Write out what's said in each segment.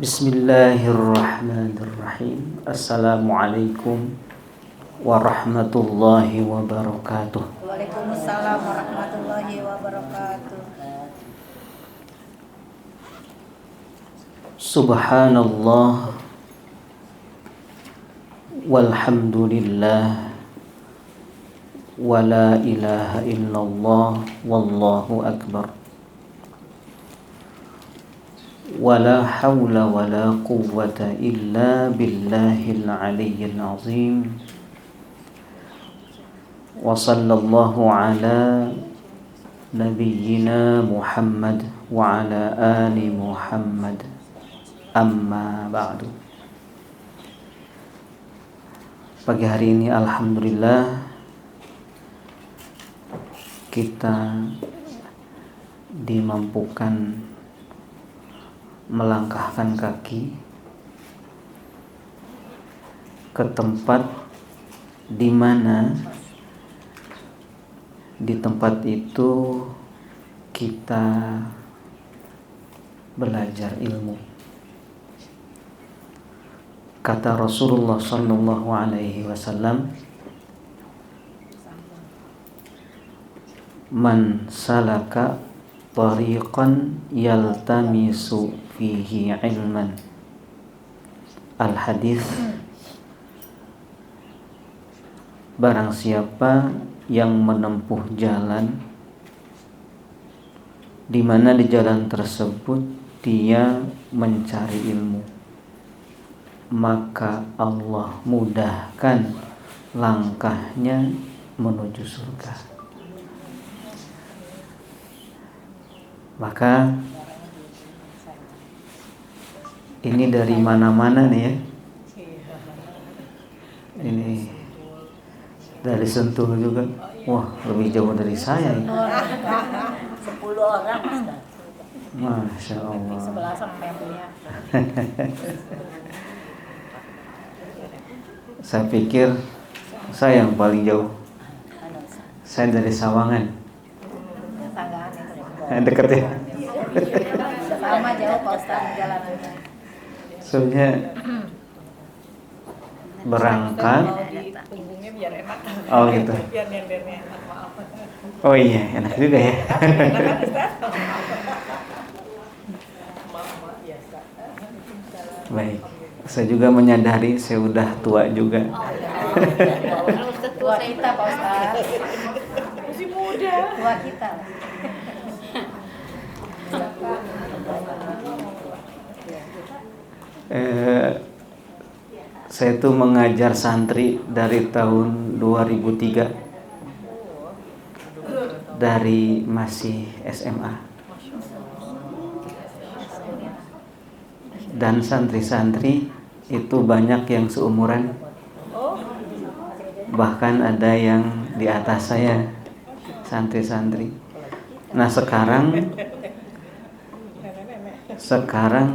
Bismillahirrahmanirrahim. Assalamualaikum warahmatullahi wabarakatuh. Waalaikumsalam warahmatullahi wabarakatuh. Subhanallah walhamdulillah wa la ilaha illallah wallahu akbar. Wala hawla wala quwwata illa billahil aliyyil azim. Wa sallallahu ala nabiyyina Muhammad wa ala ali Muhammad. Amma ba'du. Pagi hari ini alhamdulillah kita dimampukan melangkahkan kaki ke tempat di mana di tempat itu kita belajar ilmu. Kata Rasulullah sallallahu alaihi wasallam, man salaka tariqan yaltamisu fihi ilman. Al-hadis, barang siapa yang menempuh jalan di mana di jalan tersebut dia mencari ilmu, maka Allah mudahkan langkahnya menuju surga. Maka ini dari mana-mana nih ya. Ini dari Sentul juga. Wah, lebih jauh dari saya ya. 10 orang Ustaz. Masya Allah. Sebelah sampeannya. Saya pikir saya yang paling jauh. Saya dari Sawangan. Dekat ya. Sama jauh Pak Ustaz jalanannya. Sebenarnya berangkat. Punggungnya biar enak. Oh gitu. Biar nendernya enak, maaf. Oh iya, enak juga ya. Maaf biasa. Baik. Saya juga menyadari saya udah tua juga. Tua kita Pak Ustaz. Masih muda. Tua kita. Saya tuh mengajar santri dari tahun 2003, dari masih SMA, dan santri-santri itu banyak yang seumuran, bahkan ada yang di atas saya, santri-santri. Nah sekarang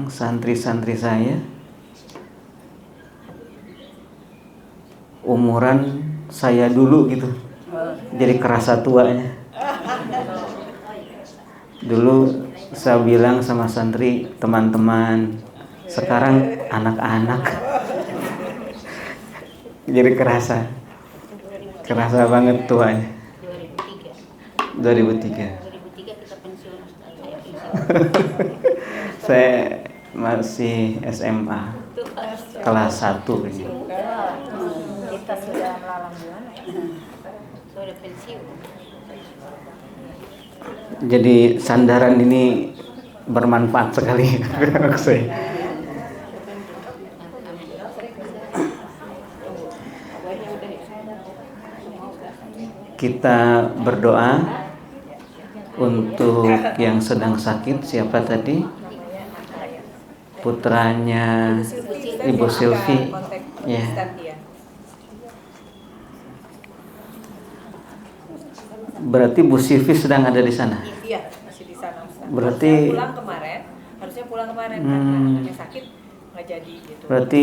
santri-santri saya umuran saya dulu gitu, jadi kerasa tuanya. Dulu saya bilang sama santri teman-teman, sekarang anak-anak. Jadi kerasa banget tuanya. 2003 kita pensiun Ustaz. Saya masih SMA kelas 1 ini. Kita sudah melalang buana ya. Sudah pensiun. Jadi sandaran ini bermanfaat sekali untuk saya. Kita berdoa untuk yang sedang sakit. Siapa tadi? Putranya Ibu Silvi. Ya. Berarti Bu Silvi sedang ada di sana. Iya, masih di sana Ustaz. Berarti harusnya pulang kemarin karena anaknya sakit nggak jadi gitu. Berarti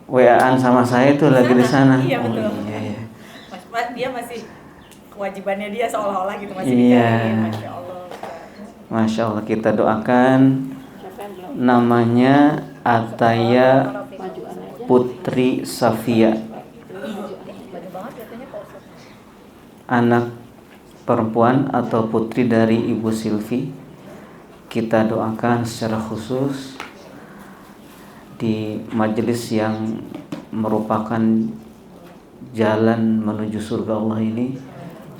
WA-an sama saya tuh lagi di sana. Iya betul. Oh, iya. Dia masih kewajibannya dia seolah-olah gitu masih Iya. dicariin. Masya Allah. Masya Allah, kita doakan namanya Ataya Putri Safia, anak perempuan atau putri dari Ibu Silvi. Kita doakan secara khusus di majelis yang merupakan jalan menuju surga Allah ini,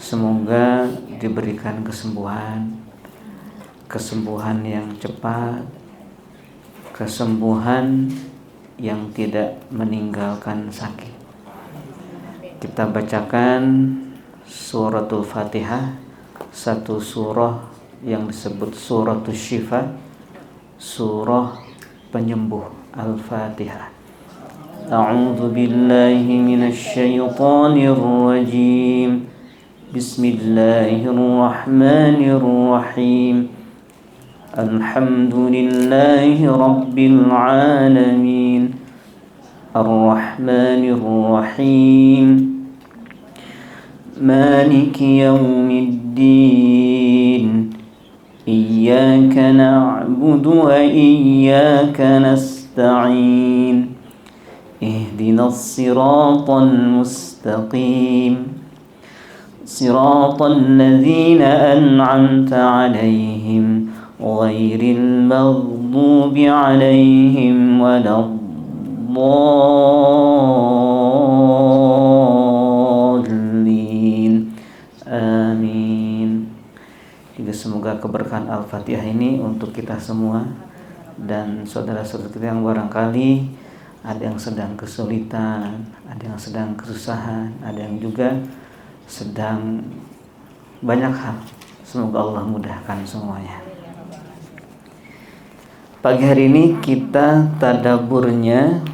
semoga diberikan kesembuhan yang cepat, kesembuhan yang tidak meninggalkan sakit. Kita bacakan suratul Fatihah, satu surah yang disebut suratul Syifa, surah penyembuh, Al-Fatihah. A'udzu billahi minasy syaithanir rajim. Bismillahirrahmanirrahim. Alhamdulillahi rabbil alamin. Ar-Rahmanir Rahim. Maliki yaumiddin. Iyyaka na'budu wa iyyaka nasta'in. Ihdinas siratal mustaqim. Siratal ladzina an'amta 'alaihim ghairil maghdubi 'alaihim waladdallin. Amin. Juga semoga keberkahan Al-Fatihah ini untuk kita semua dan saudara-saudara kita yang barangkali ada yang sedang kesulitan, ada yang sedang kesusahan, ada yang juga sedang banyak hal. Semoga Allah mudahkan semuanya. Pagi hari ini kita tadaburnya,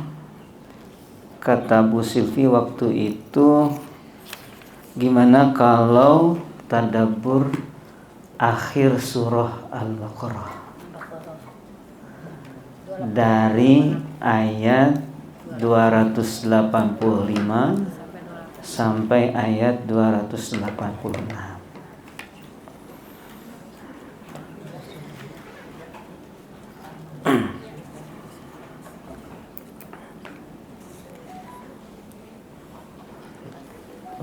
kata Bu Silvi waktu itu, gimana kalau tadabur akhir surah Al-Baqarah dari ayat 285 sampai ayat 286.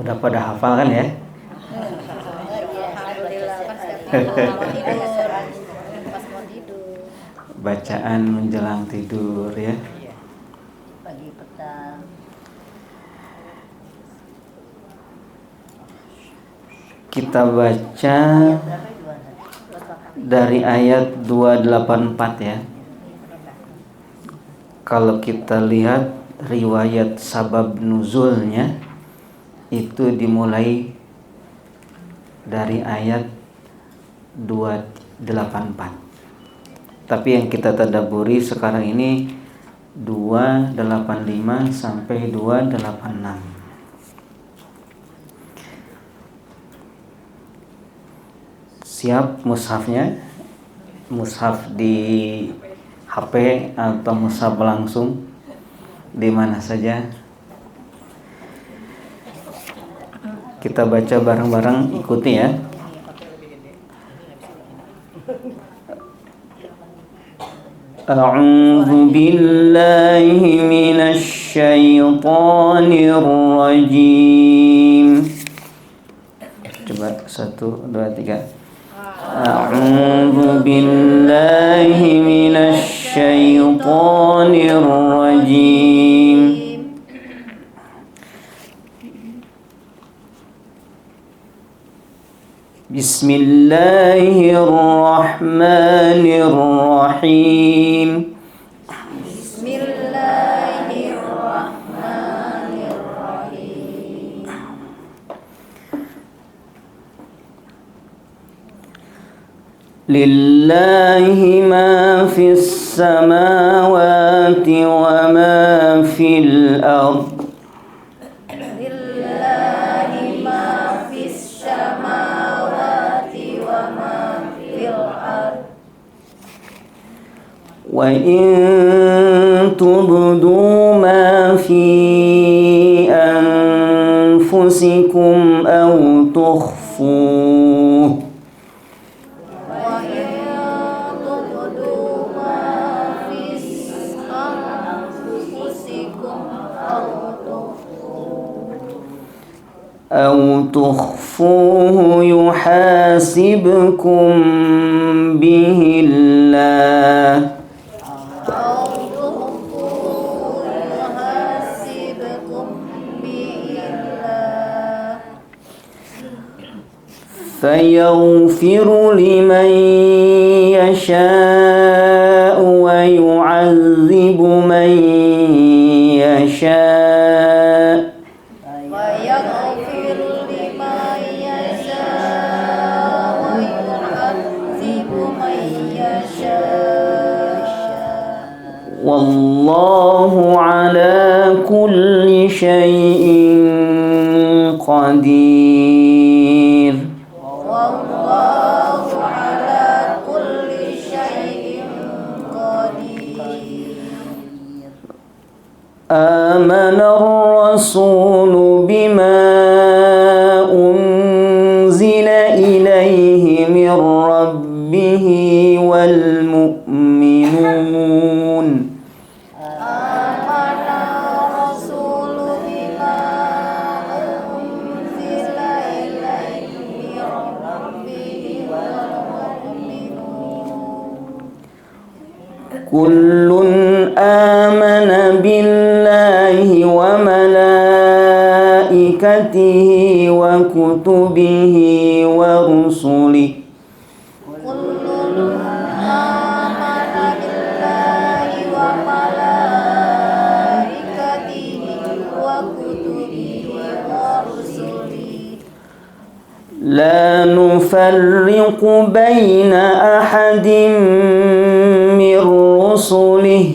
Udah pada hafal kan ya? Pas mau tidur. Bacaan menjelang tidur ya. Pagi petang. Kita baca dari ayat 284 ya. Kalau kita lihat riwayat sabab nuzulnya itu dimulai dari ayat 284. Tapi yang kita tadabburi sekarang ini 285 sampai 286. Siap mushafnya? Mushaf di HP atau mushaf langsung di mana saja? Kita baca bareng-bareng, ikuti ya. A'udzu billahi minasy syaithanir rajim. Coba 1 2 3. A'udzu billahi minasy syaithanir rajim. Bismillahirrahmanirrahim. Bismillahirrahmanirrahim. Lillahi ma fis samawati wa ma fil ardh. Lillahi ma fis samawati wa ma fil ardh. Wa in tubdu ma fi anfusikum aw tukhfuhu Wa in tubdu ma fis أو تخفوه يحاسبكم به الله أو تخفوه يحاسبكم به الله فيغفر لمن يشاء ويعذب من يشاء ويغفر لمن يشاء ويعذب من يشاء والله على كل شيء قدير والله على كل شيء قدير آمن الرسول بما أنزل إليه من ربه والمؤمنون آمن الرسول بما أنزل إليه من ربه والمؤمنون كل آمن بالله وملائكته وكتبه ورسله كل آمن بالله وملائكته وكتبه ورسله لا نفرق بين أحد من رسله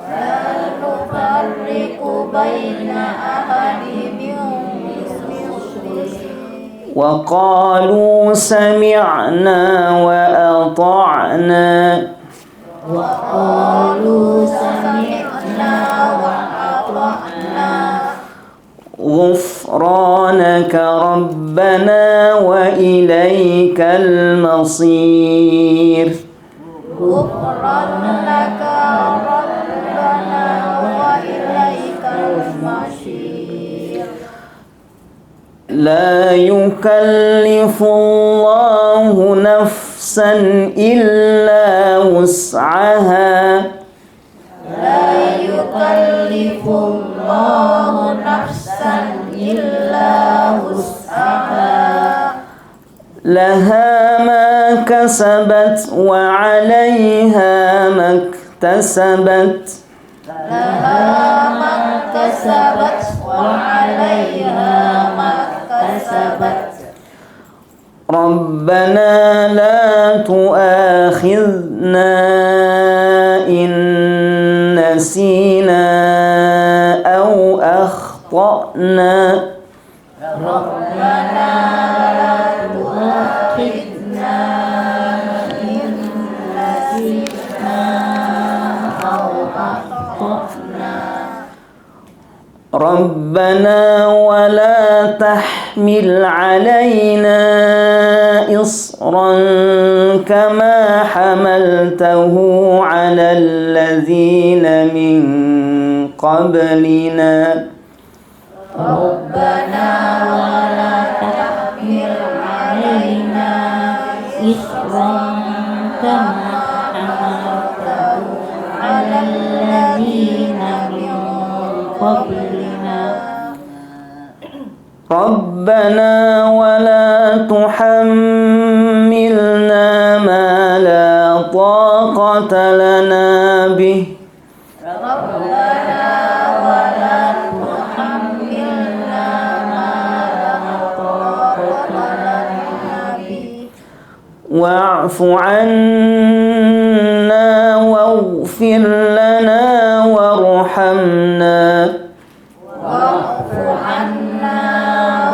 لا نفرق بين أحد من رسله وقالوا سمعنا وأطعنا وقالوا سمعنا وأطعنا غفرانك ربنا وإليك المصير غفرانك ربنا وإليك المصير لا يكلف الله نفسا إلا وسعها لا يكلف الله نفسا إلا وسعها لها ما كسبت وعليها ما اكتسبت لها ما اكتسبت وعليها ما اكتسبت ربنا لا تؤاخذنا إن نسينا أو أخطأنا ربنا لا تؤاخذنا إن نسينا أو أخطأنا ربنا ولا تحمل علينا إصرا كما حملته على الذين من قبلنا ربنا ولا تحمل علينا إصرا كما حملته على الذين من قبلنا ربنا ولا تحملنا ما لا طاقة لنا به ربنا ولا تحملنا ما لا طاقة لنا به واعف عنا واغفر لنا وارحمنا واعف عنا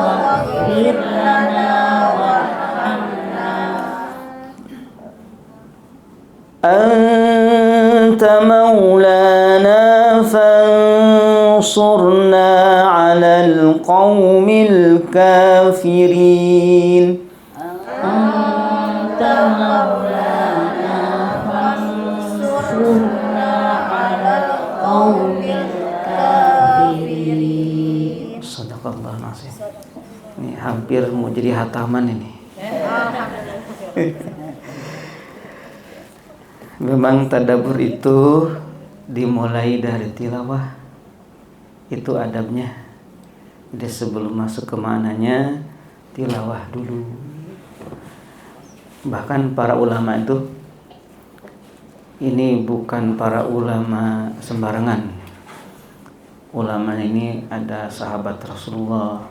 واغفر لنا وارحمنا أنت مولانا فانصرنا على القوم الكافرين أنت مولانا فانصرنا على القوم الكافرين صدق الله langsung. Ini hampir mau jadi hataman ini. Memang tadabbur itu dimulai dari tilawah. Itu adabnya. Jadi sebelum masuk ke mananya, tilawah dulu. Bahkan para ulama itu, ini bukan para ulama sembarangan. Ulama ini ada sahabat Rasulullah,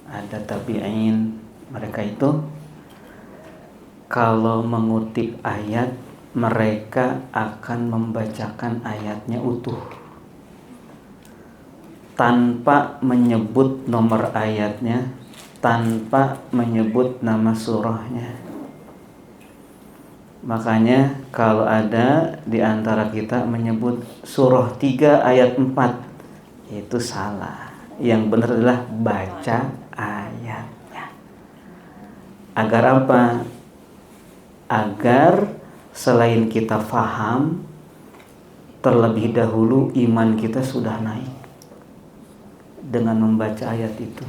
ada tabi'in. Mereka itu kalau mengutip ayat, mereka akan membacakan ayatnya utuh tanpa menyebut nomor ayatnya, tanpa menyebut nama surahnya. Makanya kalau ada di antara kita menyebut surah 3 ayat 4, itu salah. Yang benar adalah baca ayatnya. Agar apa? Agar selain kita faham, terlebih dahulu iman kita sudah naik dengan membaca ayat itu.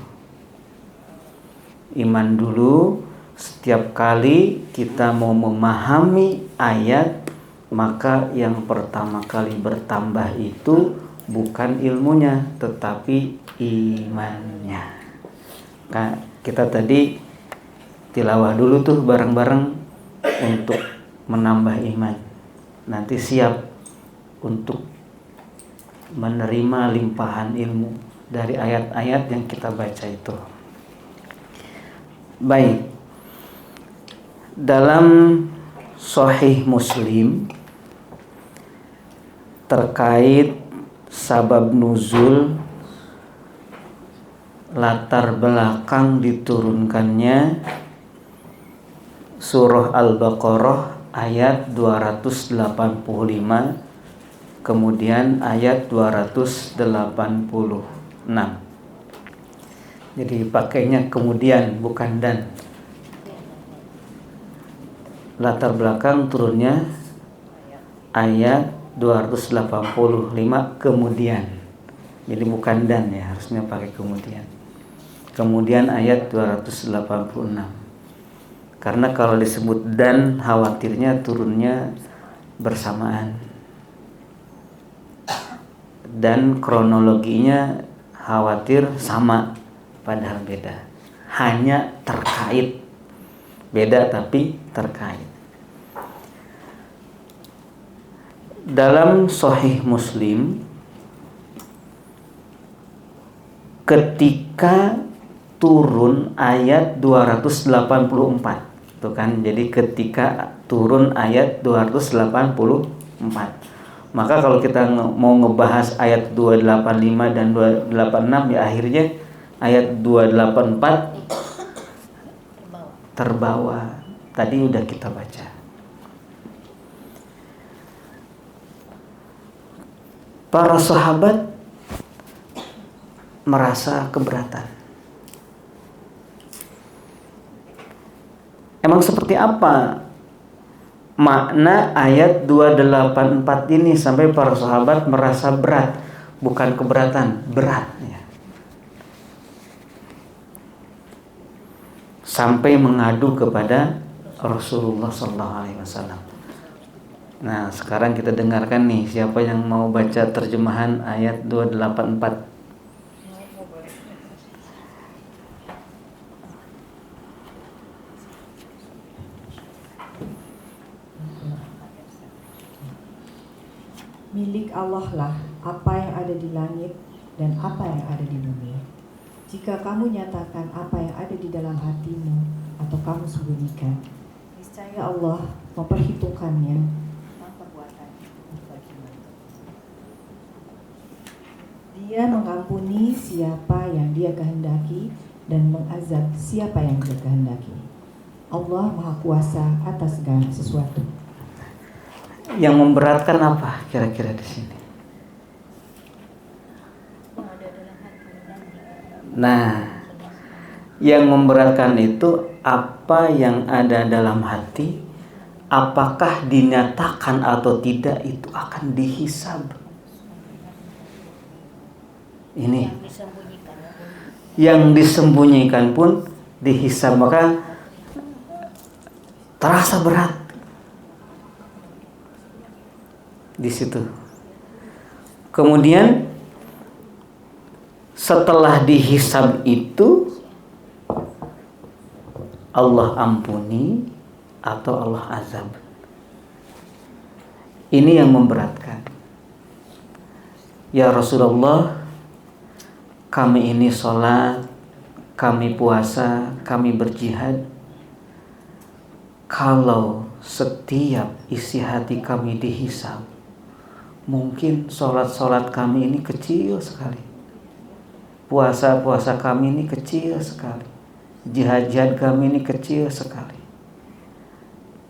Iman dulu. Setiap kali kita mau memahami ayat, maka yang pertama kali bertambah itu bukan ilmunya, tetapi imannya. Nah, kita tadi tilawah dulu tuh bareng-bareng untuk menambah iman. Nanti siap untuk menerima limpahan ilmu dari ayat-ayat yang kita baca itu. Baik. Dalam Sahih Muslim terkait sabab nuzul, latar belakang diturunkannya surah Al-Baqarah ayat 285, kemudian ayat 286. Jadi pakainya kemudian, bukan dan. Latar belakang turunnya ayat 285 kemudian. Jadi bukan dan ya, harusnya pakai kemudian. Kemudian ayat 286. Karena kalau disebut dan, khawatirnya turunnya bersamaan. Dan kronologinya khawatir sama, padahal beda. Hanya terkait. Beda tapi terkait. Dalam Sahih Muslim, ketika turun ayat 284, tuh kan, jadi ketika turun ayat 284, maka kalau kita mau ngebahas ayat 285 dan 286, ya akhirnya ayat 284 terbawa. Tadi udah kita baca. Para sahabat merasa keberatan. Emang seperti apa makna ayat 284 ini sampai para sahabat merasa berat? Bukan keberatan, berat ya. Sampai mengadu kepada Rasulullah SAW. Nah, sekarang kita dengarkan nih, siapa yang mau baca terjemahan ayat 284. Milik Allah lah apa yang ada di langit dan apa yang ada di bumi. Jika kamu nyatakan apa yang ada di dalam hatimu atau kamu sembunyikan, niscaya Allah memperhitungkannya. Dia mengampuni siapa yang Dia kehendaki dan mengazab siapa yang Dia kehendaki. Allah Maha Kuasa atas segala sesuatu. Yang memberatkan apa kira-kira di sini? Nah, yang memberatkan itu apa yang ada dalam hati, apakah dinyatakan atau tidak, itu akan dihisab. Ini yang disembunyikan pun dihisab, maka terasa berat di situ. Kemudian setelah dihisab itu Allah ampuni atau Allah azab. Ini yang memberatkan. Ya Rasulullah, kami ini sholat, kami puasa, kami berjihad. Kalau setiap isi hati kami dihisab, mungkin sholat-sholat kami ini kecil sekali, puasa-puasa kami ini kecil sekali, jihad-jihad kami ini kecil sekali.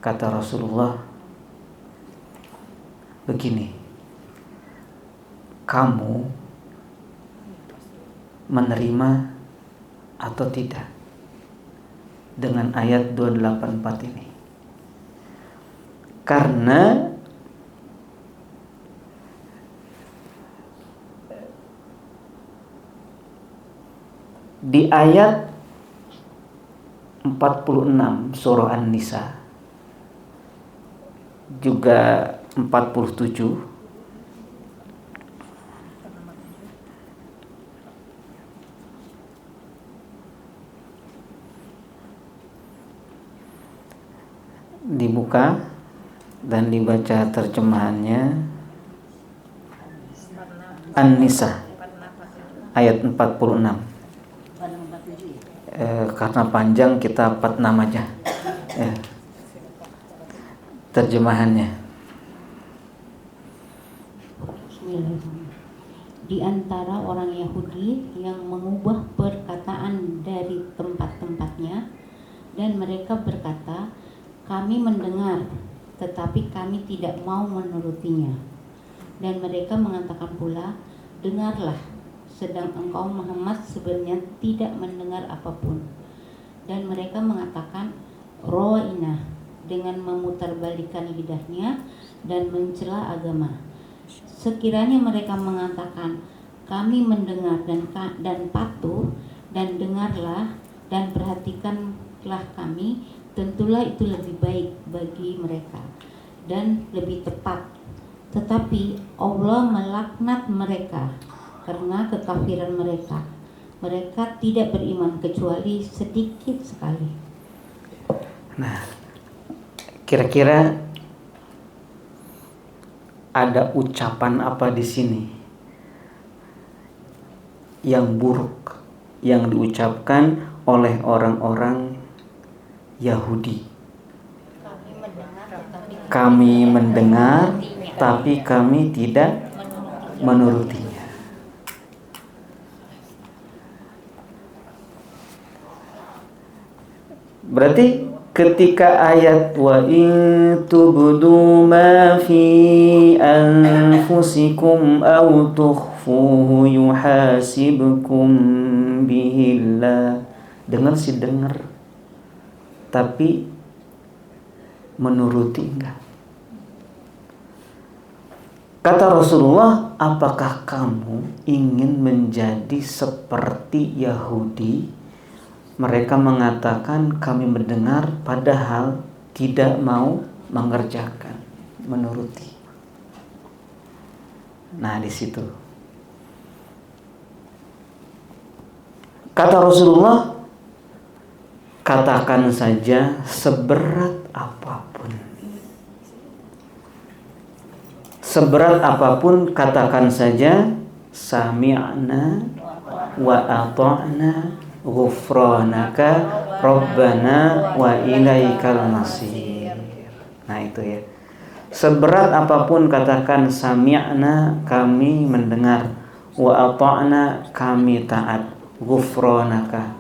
Kata Rasulullah, begini, kamu menerima atau tidak dengan ayat 284 ini? Karena di ayat 46 surah An-Nisa juga 47 dibuka dan dibaca terjemahannya. An-Nisa ayat 46. Karena panjang kita 46 aja terjemahannya. Di antara orang Yahudi yang mengubah perkataan dari tempat-tempatnya, dan mereka berkata, kami mendengar, tetapi kami tidak mau menurutinya. Dan mereka mengatakan pula, dengarlah, sedang engkau Muhammad sebenarnya tidak mendengar apapun. Dan mereka mengatakan, ro'ina, dengan memutarbalikkan lidahnya dan mencela agama. Sekiranya mereka mengatakan, kami mendengar dan patuh, dan dengarlah dan perhatikanlah kami, tentulah itu lebih baik bagi mereka dan lebih tepat. Tetapi Allah melaknat mereka karena kekafiran mereka. Mereka tidak beriman kecuali sedikit sekali. Nah, kira-kira ada ucapan apa di sini yang buruk yang diucapkan oleh orang-orang Yahudi? Kami mendengar, tapi kami tidak menurutinya. Berarti ketika ayat wa in tubdu ma fi anfusikum aw tukhfuhu yuhasibkum bihillah, dengar sih dengar, tapi menuruti enggak. Kata Rasulullah, apakah kamu ingin menjadi seperti Yahudi? Mereka mengatakan kami mendengar padahal tidak mau mengerjakan, menuruti. Nah, di situ kata Rasulullah, katakan saja seberat apapun. Seberat apapun katakan saja sami'na wa ata'na ghufranaka rabbana wa ilaikal masir. Nah, itu ya. Seberat apapun katakan sami'na, kami mendengar, wa ata'na, kami taat, ghufranaka,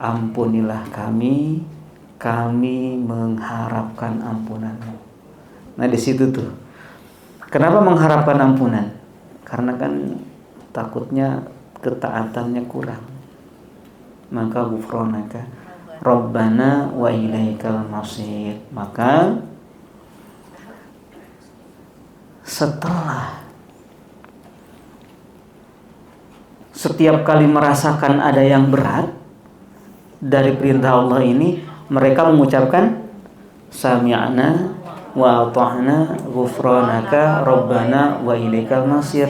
ampunilah kami mengharapkan ampunanmu. Nah, di situ tuh. Kenapa mengharapkan ampunan? Karena kan takutnya ketaatannya kurang. Maka ghufranaka rabbana wa ilaikal masir. Maka setelah setiap kali merasakan ada yang berat dari perintah Allah ini, mereka mengucapkan sami'na wa ata'na ghufranaka rabbana wa ilaikal masir.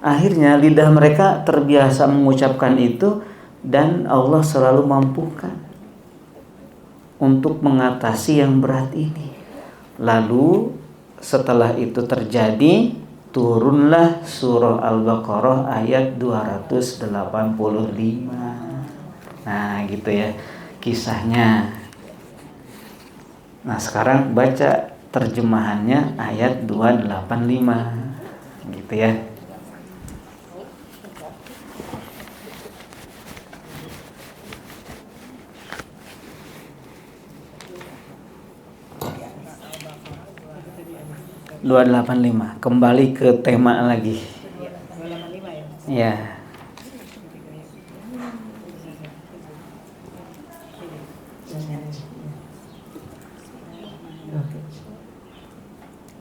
Akhirnya lidah mereka terbiasa mengucapkan itu, dan Allah selalu mampukan untuk mengatasi yang berat ini. Lalu setelah itu terjadi, turunlah surah Al-Baqarah ayat 285. Nah gitu ya kisahnya. Nah sekarang baca terjemahannya ayat 285 gitu ya. Kembali ke tema lagi. 285 Ya. ya.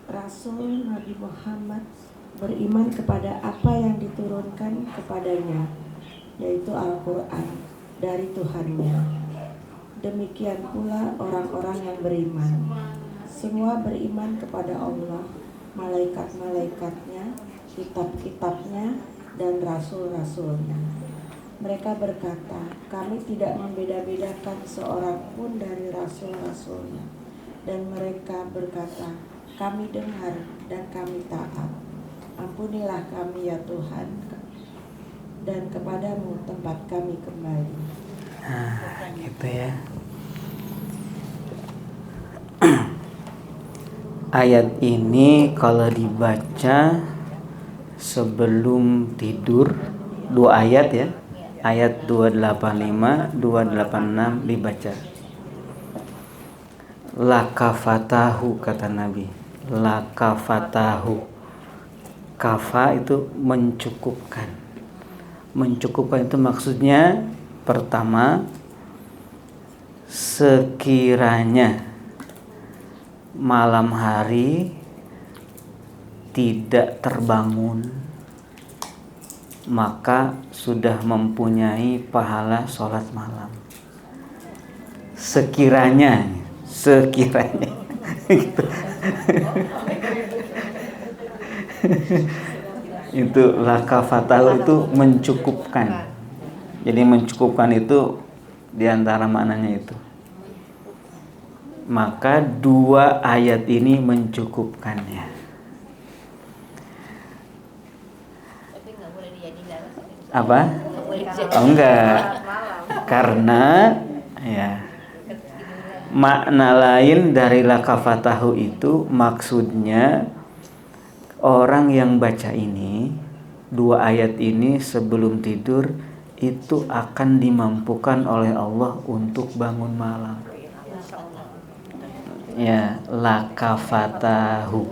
Rasul Nabi Muhammad beriman kepada apa yang diturunkan kepadanya, yaitu Al-Quran dari Tuhannya. Demikian pula orang-orang yang beriman. Semua beriman kepada Allah, malaikat-malaikatnya, kitab-kitabnya, dan rasul-rasulnya. Mereka berkata, kami tidak membeda-bedakan seorang pun dari rasul-rasulnya. Dan mereka berkata, kami dengar dan kami taat. Ampunilah kami ya Tuhan, dan kepadamu tempat kami kembali. Nah, gitu ya. Ayat ini kalau dibaca sebelum tidur, 2 ayat ya. Ayat 285, 286 dibaca. Lakafatahu kata Nabi. Lakafatahu. Kafa itu mencukupkan. Mencukupkan itu maksudnya pertama, sekiranya malam hari tidak terbangun, maka sudah mempunyai pahala sholat malam. Sekiranya gitu. Itu lakafatahu itu mencukupkan. Jadi mencukupkan itu diantara maknanya itu. Maka 2 ayat ini mencukupkannya. Tapi nggak boleh dijadikan. Apa? Oh, enggak. Karena ya makna lain dari lakafatahu itu maksudnya orang yang baca ini 2 ayat ini sebelum tidur itu akan dimampukan oleh Allah untuk bangun malam. Ya, lakafatahu.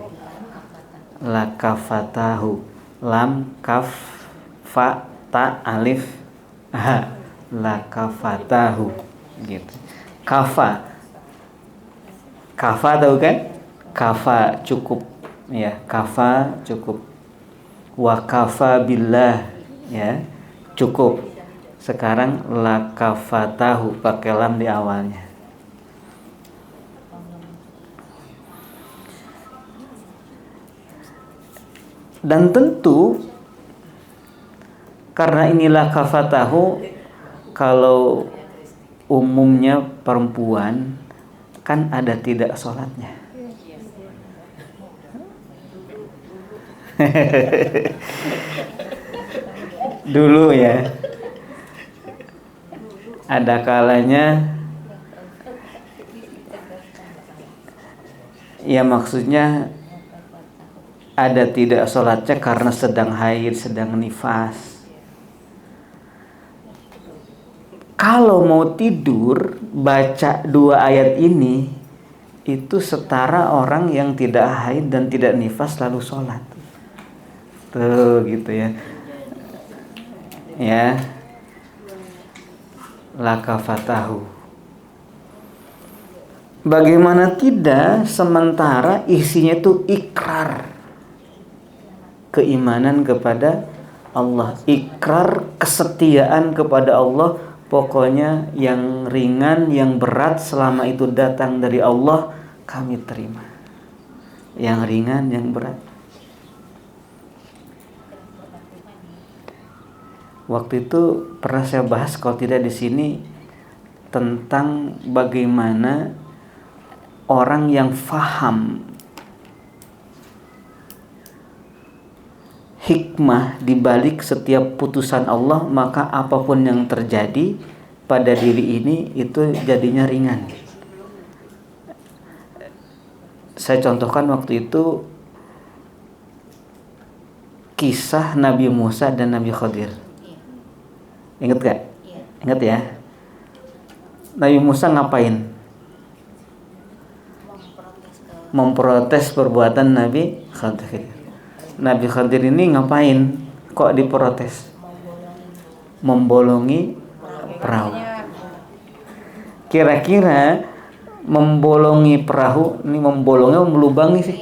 Lakafatahu. Lam kaf fa ta alif ha. Lakafatahu gitu. Kafa. Kafa tahu kan? Kafa cukup. Ya, kafa cukup. Wa kafa billah ya, cukup. Sekarang lakafatahu pakai lam di awalnya. Dan tentu karena inilah kafatahu, kalau umumnya perempuan kan ada tidak sholatnya. Dulu ya, ada kalanya ya, maksudnya ada tidak sholatnya karena sedang haid, sedang nifas. Kalau mau tidur baca 2 ayat ini, itu setara orang yang tidak haid dan tidak nifas lalu sholat. Tuh gitu ya. Ya. Lakafatahu. Bagaimana tidak, sementara isinya itu ikrar keimanan kepada Allah, ikrar kesetiaan kepada Allah. Pokoknya yang ringan, yang berat selama itu datang dari Allah, kami terima. Yang ringan, yang berat. Waktu itu pernah saya bahas, kalau tidak di sini, tentang bagaimana orang yang faham hikmah di balik setiap putusan Allah, maka apapun yang terjadi pada diri ini itu jadinya ringan. Saya contohkan waktu itu kisah Nabi Musa dan Nabi Khadir. Ingat gak? Ingat ya. Nabi Musa ngapain? Memprotes perbuatan Nabi Khadir. Nabi Khadir ini ngapain? Kok diprotes? Membolongi perahu. Kira-kira membolongi perahu, ini membolongnya melubangi sih?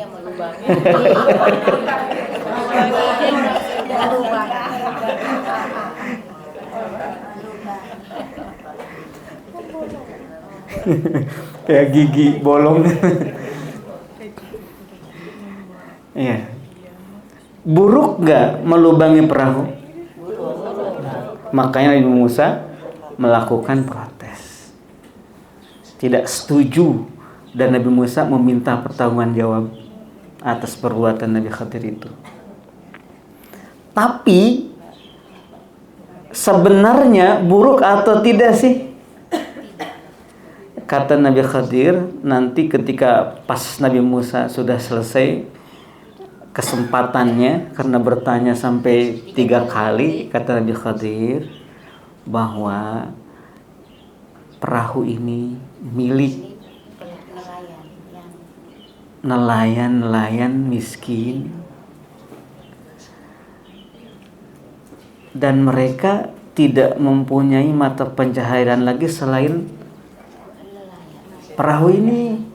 Kayak gigi bolong. Iya. Buruk gak melubangi perahu? Makanya Nabi Musa melakukan protes, tidak setuju, dan Nabi Musa meminta pertanggungjawaban atas perbuatan Nabi Khadir itu. Tapi sebenarnya buruk atau tidak sih? Kata Nabi Khadir, nanti ketika pas Nabi Musa sudah selesai kesempatannya, karena bertanya sampai 3 kali, kata Nabi Khadir bahwa perahu ini milik nelayan miskin, dan mereka tidak mempunyai mata pencaharian lagi selain perahu ini.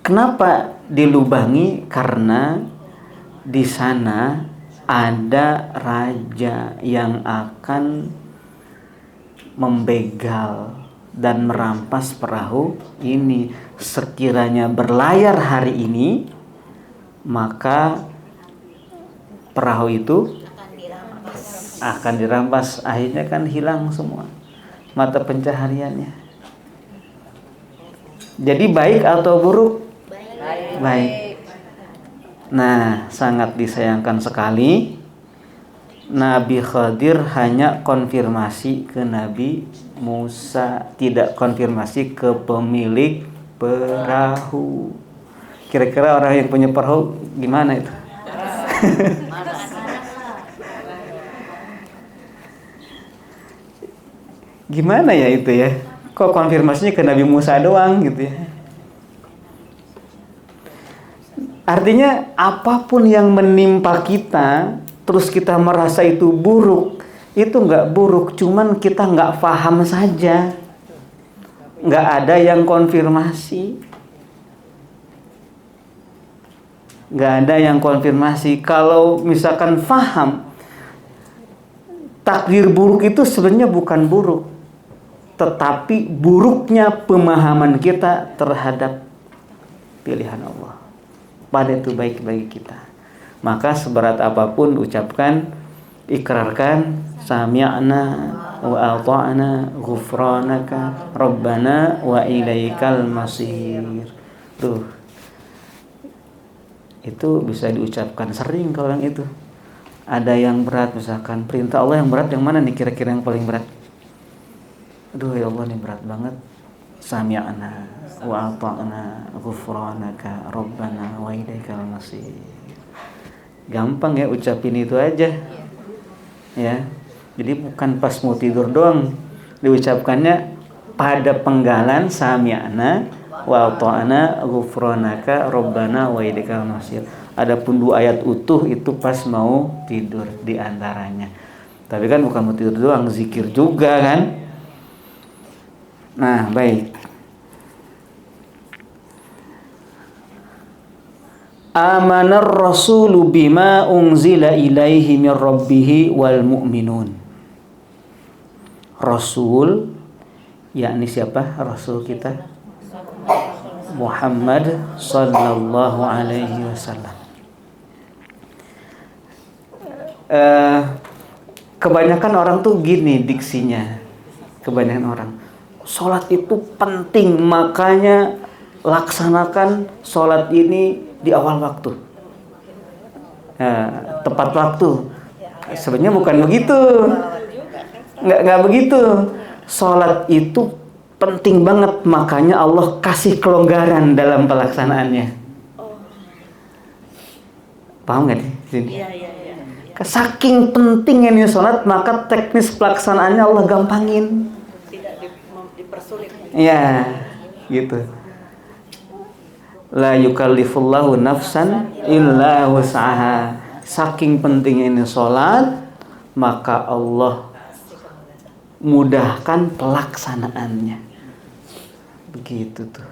Kenapa dilubangi? Karena di sana ada raja yang akan membegal dan merampas perahu ini. Sekiranya berlayar hari ini, maka perahu itu akan dirampas. Akhirnya kan hilang semua mata pencahariannya. Jadi baik atau buruk? Baik. Nah, sangat disayangkan sekali, Nabi Khadir hanya konfirmasi ke Nabi Musa, tidak konfirmasi ke pemilik perahu. Kira-kira orang yang punya perahu gimana itu? Gimana ya itu ya? Kok konfirmasinya ke Nabi Musa doang gitu ya? Artinya apapun yang menimpa kita, terus kita merasa itu buruk, itu nggak buruk, cuman kita nggak paham saja, nggak ada yang konfirmasi, nggak ada yang konfirmasi. Kalau misalkan paham, takdir buruk itu sebenarnya bukan buruk, tetapi buruknya pemahaman kita terhadap pilihan Allah. Pada itu baik bagi kita. Maka seberat apapun ucapkan, ikrarkan, sami'na wa ata'na ghufranaka rabbana wa ilaikal masir. Tuh. Itu bisa diucapkan sering kalau yang itu. Ada yang berat, misalkan perintah Allah yang berat yang mana nih kira-kira yang paling berat? Aduh ya Allah, ini berat banget. Sami'na wa ata'na ghufranaka rabbana wa ilaikal masir. Gampang ya ucapin itu aja. Ya. Jadi bukan pas mau tidur doang diucapkannya, pada penggalan sami'na wa ata'na ghufranaka rabbana wa ilaikal masir. Adapun 2 ayat utuh itu pas mau tidur di antaranya. Tapi kan bukan mau tidur doang, zikir juga kan. Nah, baik. Amanar rasulu bima unzila ilaihi mir rabbih wal mu'minun. Rasul yakni siapa? Rasul kita Muhammad sallallahu alaihi wasallam. Kebanyakan orang tuh gini diksinya. Kebanyakan orang, sholat itu penting, makanya laksanakan sholat ini di awal waktu, tepat waktu. Sebenarnya bukan begitu, nggak begitu. Sholat itu penting banget, makanya Allah kasih kelonggaran dalam pelaksanaannya. Paham nggak sih? Saking pentingnya nih sholat, maka teknis pelaksanaannya Allah gampangin. Tidak dipersulit. Ya, gitu. La yukallifullahu nafsan illa wus'aha. Saking pentingnya ini sholat, maka Allah mudahkan pelaksanaannya. Begitu tuh.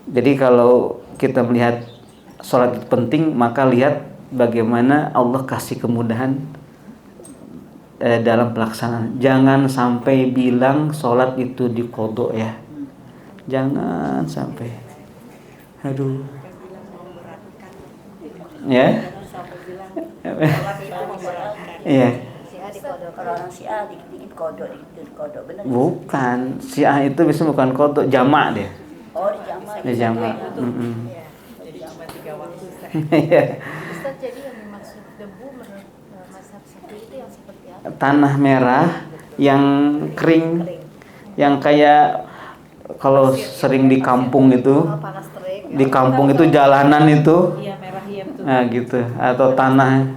Jadi kalau kita melihat sholat itu penting, maka lihat bagaimana Allah kasih kemudahan dalam pelaksanaan. Jangan sampai bilang sholat itu diqodho ya. Jangan sampai. Aduh. Ya. Iya. Kalau orang Syiah dikit-dikit kodok, dikit-dikit kodok, benar? Bukan. Syiah itu biasanya bukan qodho, jamak dia. Oh, di jamak. Di jamak. Jadi cuma 3 waktu. Iya. Ustaz, jadi yang dimaksud debu menurut mazhab Syafi'i itu yang seperti apa? Tanah merah yang kering, yang kayak kalau sering di kampung itu, Panas terik. di kampung itu jalanan itu, Iya, merah iya betul. nah gitu. Atau tanah,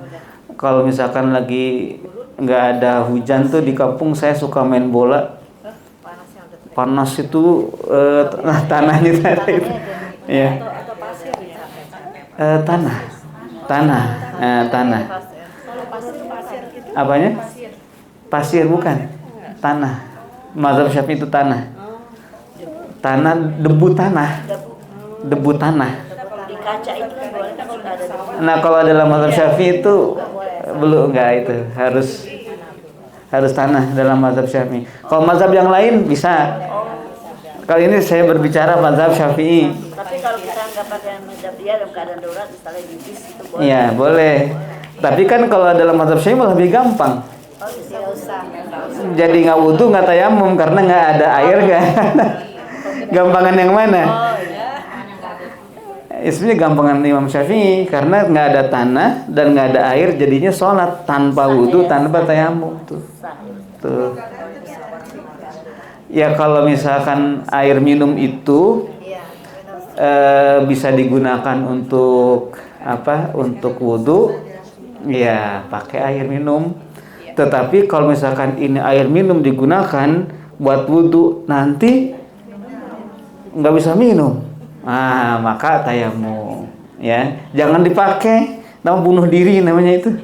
kalau misalkan lagi nggak ada hujan tuh di kampung, saya suka main bola. Panasnya udah terik. Panas itu tanahnya tadi itu, ya. Atau pasir ya. Tanah. Kalau pasir gitu. Apanya? Pasir bukan. Tanah. Mazhab Syafi'i itu tanah. Tanah, debu tanah. Debu tanah. Di kaca itu kan boleh kan sudah ada debu. Nah, kalau dalam mazhab Syafi'i itu belum, enggak, itu harus tanah dalam mazhab Syafi'i. Kalau mazhab yang lain bisa. Kali ini saya berbicara mazhab Syafi'i. Tapi kalau kita nggak pakai mazhab dia dalam keadaan darurat, misalnya bibis itu boleh. Iya, boleh. Tapi kan kalau dalam mazhab Syafi'i malah lebih gampang. Oh, tidak usah. Jadi nggak wudu, nggak tayamum karena nggak ada air kan. Gampangan yang mana? Sebenarnya gampangan Imam Syafi'i karena nggak ada tanah dan nggak ada air, jadinya sholat tanpa wudu, tanpa tayamum tuh. Tuh. Ya kalau misalkan air minum itu bisa digunakan untuk apa? Untuk wudu, ya pakai air minum. Tetapi kalau misalkan ini air minum digunakan buat wudu, nanti nggak bisa minum. Maka tayamum, ya. Jangan dipakai, nama bunuh diri namanya itu.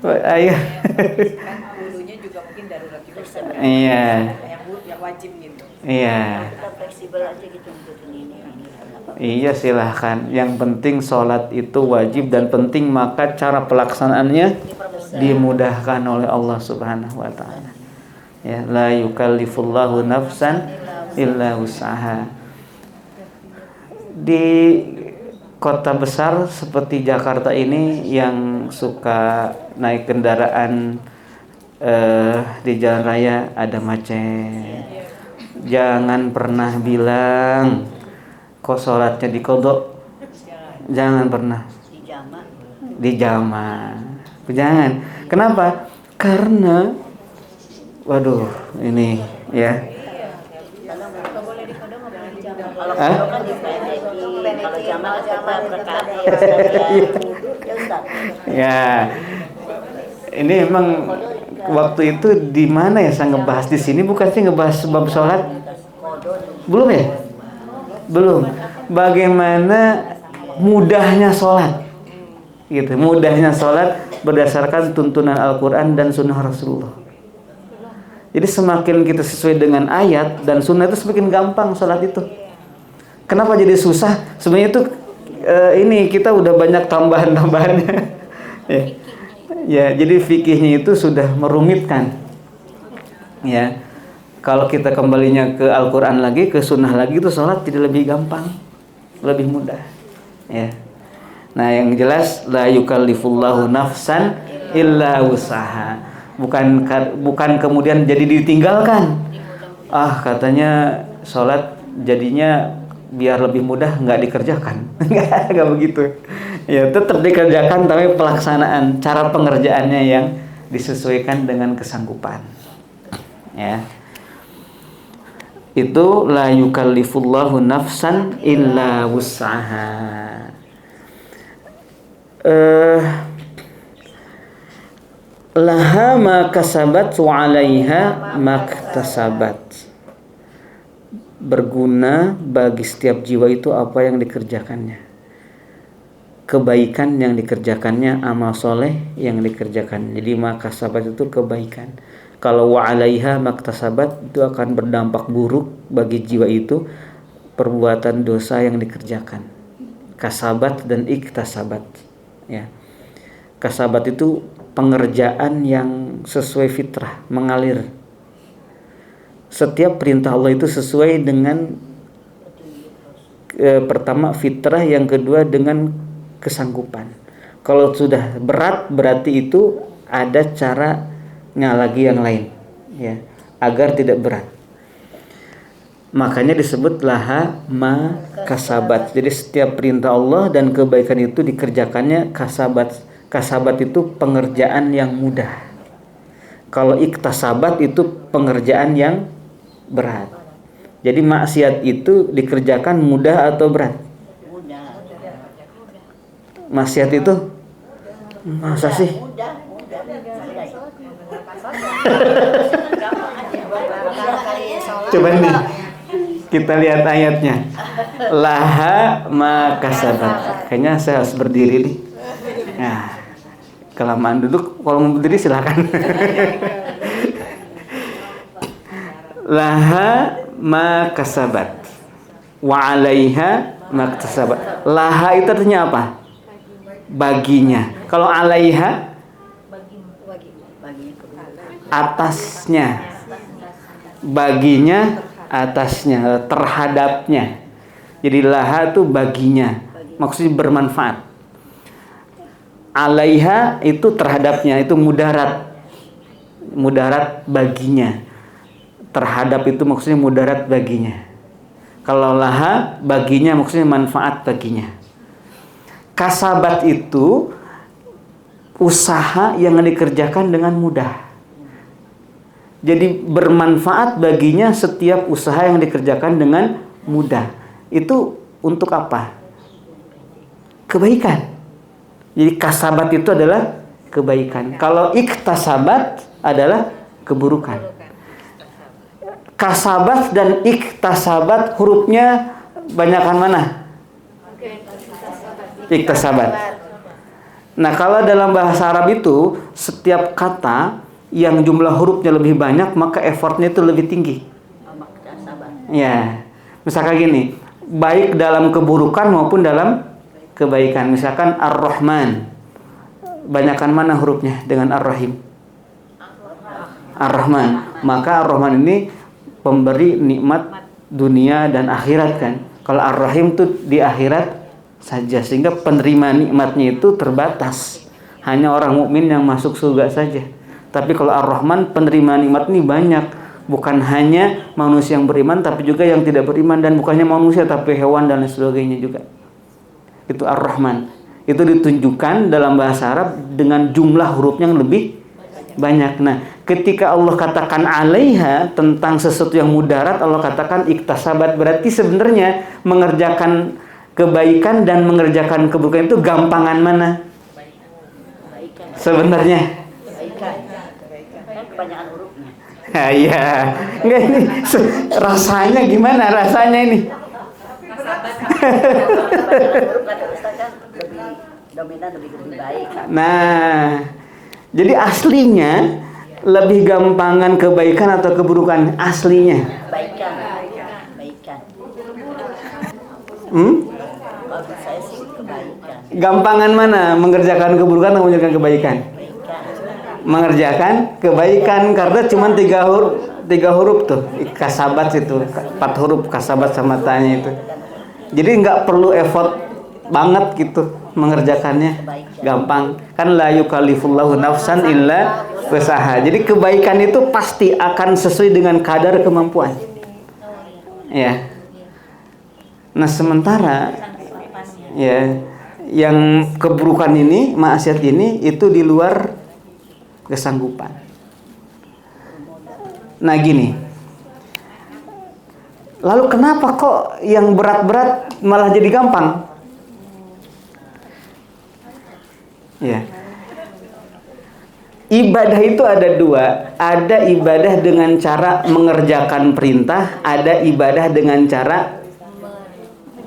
Ayo. Wudhunya juga mungkin darurat juga. Iya. Yang wajib gitu. Iya. Kita fleksibel aja gitu ngikutin ini. Iya, silahkan. Yang penting sholat itu wajib dan penting, maka cara pelaksanaannya dimudahkan oleh Allah Subhanahu wa taala. Ya, la yukallifullahu nafsan illa wus'aha. Di kota besar seperti Jakarta ini yang suka naik kendaraan di jalan raya ada macet. Jangan pernah bilang kok sholatnya diqodho. Jangan pernah. Di jamak. Jangan. Kenapa? Karena waduh, ini ya. Kalau kan dipendeki, kalau jamak kita berkati. Ya. Ini emang waktu itu di mana ya saya ngebahas di sini, bukan sih ngebahas sebab sholat? Belum ya? Belum. Bagaimana mudahnya sholat? Gitu, mudahnya sholat berdasarkan tuntunan Al-Quran dan Sunnah Rasulullah. Jadi semakin kita sesuai dengan ayat dan Sunnah itu semakin gampang sholat itu. Kenapa jadi susah? Sebenarnya itu ini kita udah banyak tambahan-tambahannya. Ya. Ya, jadi fikihnya itu sudah merumitkan. Ya. Kalau kita kembalinya ke Al-Qur'an lagi, ke sunnah lagi, itu sholat jadi lebih gampang, lebih mudah. Ya. Nah, yang jelas la yukallifullahu nafsan illa wusaha. Bukan kemudian jadi ditinggalkan. Katanya sholat jadinya biar lebih mudah nggak dikerjakan. Nggak begitu. Ya, tetap dikerjakan tapi pelaksanaan, cara pengerjaannya yang disesuaikan dengan kesanggupan. Ya. Itu la yukallifullahu nafsan illa wus'aha. Laha ma kasabat wa 'alaiha maktasabat. Berguna bagi setiap jiwa itu apa yang dikerjakannya, kebaikan yang dikerjakannya, amal soleh yang dikerjakan. Jadi makasabat itu kebaikan. Kalau wa 'alaiha maktasabat itu akan berdampak buruk bagi jiwa itu, perbuatan dosa yang dikerjakan. Kasabat dan iktasabat. Ya. Kasabat itu pengerjaan yang sesuai fitrah, mengalir. Setiap perintah Allah itu sesuai dengan pertama fitrah, yang kedua dengan kesanggupan. Kalau sudah berat berarti itu ada caranya lagi yang lain, ya, agar tidak berat. Makanya disebut laha ma kasabat. Jadi setiap perintah Allah dan kebaikan itu dikerjakannya kasabat. Kasabat itu pengerjaan yang mudah. Kalau iktasabat itu pengerjaan yang berat. Jadi maksiat itu dikerjakan mudah atau berat? Mudah. Maksiat itu masa sih? Coba nih kita lihat ayatnya. Laha ma kasabat. Kayaknya saya harus berdiri nih. Nah, kelamaan duduk, kalau mau berdiri silakan. Laha ma kasabat wa 'alaiha ma kasabat. Laha itu artinya apa? Baginya. Kalau 'alaiha atasnya. Baginya atasnya, terhadapnya. Jadi laha itu baginya. Maksudnya bermanfaat. 'Alaiha itu terhadapnya, itu mudarat. Mudarat baginya. Terhadap itu maksudnya mudarat baginya. Kalau laha baginya maksudnya manfaat baginya. Kasabat itu usaha yang dikerjakan dengan mudah. Jadi bermanfaat baginya setiap usaha yang dikerjakan dengan mudah. Itu untuk apa? Kebaikan. Jadi kasabat itu adalah kebaikan. Kalau iktasabat adalah keburukan. Kasabat dan iktasabat hurufnya banyakan mana? Iktasabat. Nah, kalau dalam bahasa Arab itu setiap kata yang jumlah hurufnya lebih banyak maka effortnya itu lebih tinggi. Ya, misalkan gini, baik dalam keburukan maupun dalam kebaikan. Misalkan Ar-Rahman, banyakan mana hurufnya dengan Ar-Rahim? Ar-Rahman. Maka Ar-Rahman ini pemberi nikmat dunia dan akhirat kan. Kalau Ar-Rahim itu di akhirat saja, sehingga penerima nikmatnya itu terbatas. Hanya orang mukmin yang masuk surga saja. Tapi kalau Ar-Rahman penerima nikmat ini banyak, bukan hanya manusia yang beriman tapi juga yang tidak beriman, dan bukannya manusia tapi hewan dan lain sebagainya juga. Itu Ar-Rahman. Itu ditunjukkan dalam bahasa Arab dengan jumlah huruf yang lebih banyak. Nah, ketika Allah katakan 'alaiha tentang sesuatu yang mudarat, Allah katakan iktasabat, berarti sebenarnya mengerjakan kebaikan dan mengerjakan keburukan itu gampangan mana? Sebenarnya Kebanyakan hurufnya. Iya. Enggak, ini rasanya gimana rasanya ini? Lebih dominan, lebih baik. Nah, jadi aslinya lebih gampangan kebaikan atau keburukan aslinya? Baikan. Hmm? Kalau saya sih Gampangan mana? Mengerjakan keburukan atau mengerjakan kebaikan? Mengerjakan kebaikan, karena cuma tiga huruf tuh kasabat itu, 4 huruf kasabat sama tanya itu. Jadi nggak perlu effort banget gitu mengerjakannya, gampang kan. La yukallifullahu nafsan illa wusaha. Jadi kebaikan itu pasti akan sesuai dengan kadar kemampuan ya. Nah sementara ya yang keburukan ini, maksiat ini itu di luar kesanggupan. Nah gini, lalu kenapa kok yang berat-berat malah jadi gampang? Ya, ibadah itu ada dua. Ada ibadah dengan cara mengerjakan perintah, ada ibadah dengan cara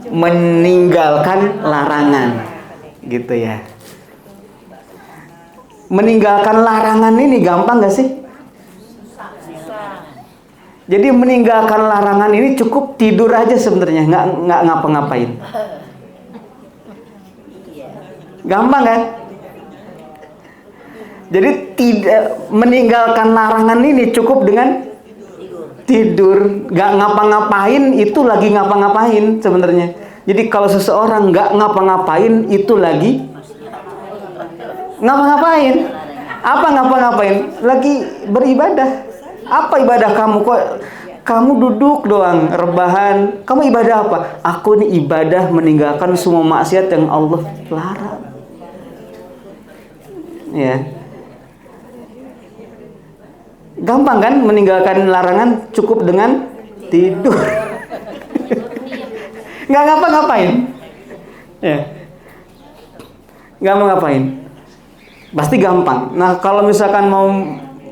meninggalkan larangan, gitu ya. Meninggalkan larangan ini gampang gak sih? Jadi meninggalkan larangan ini cukup tidur aja sebenarnya, nggak ngapa-ngapain. Gampang kan? Jadi tidak meninggalkan larangan ini cukup dengan tidur, nggak ngapa-ngapain itu lagi ngapa-ngapain sebenarnya. Jadi kalau seseorang nggak ngapa-ngapain itu lagi ngapa-ngapain. Apa ngapa-ngapain? Lagi beribadah. Apa ibadah kamu? Kok kamu duduk doang, rebahan? Kamu ibadah apa? Aku ini ibadah meninggalkan semua maksiat yang Allah larang. Ya. Gampang kan meninggalkan larangan, cukup dengan tidur. Nggak ngapa-ngapain. Ya. Nggak mau ngapain. Pasti gampang. Nah kalau misalkan mau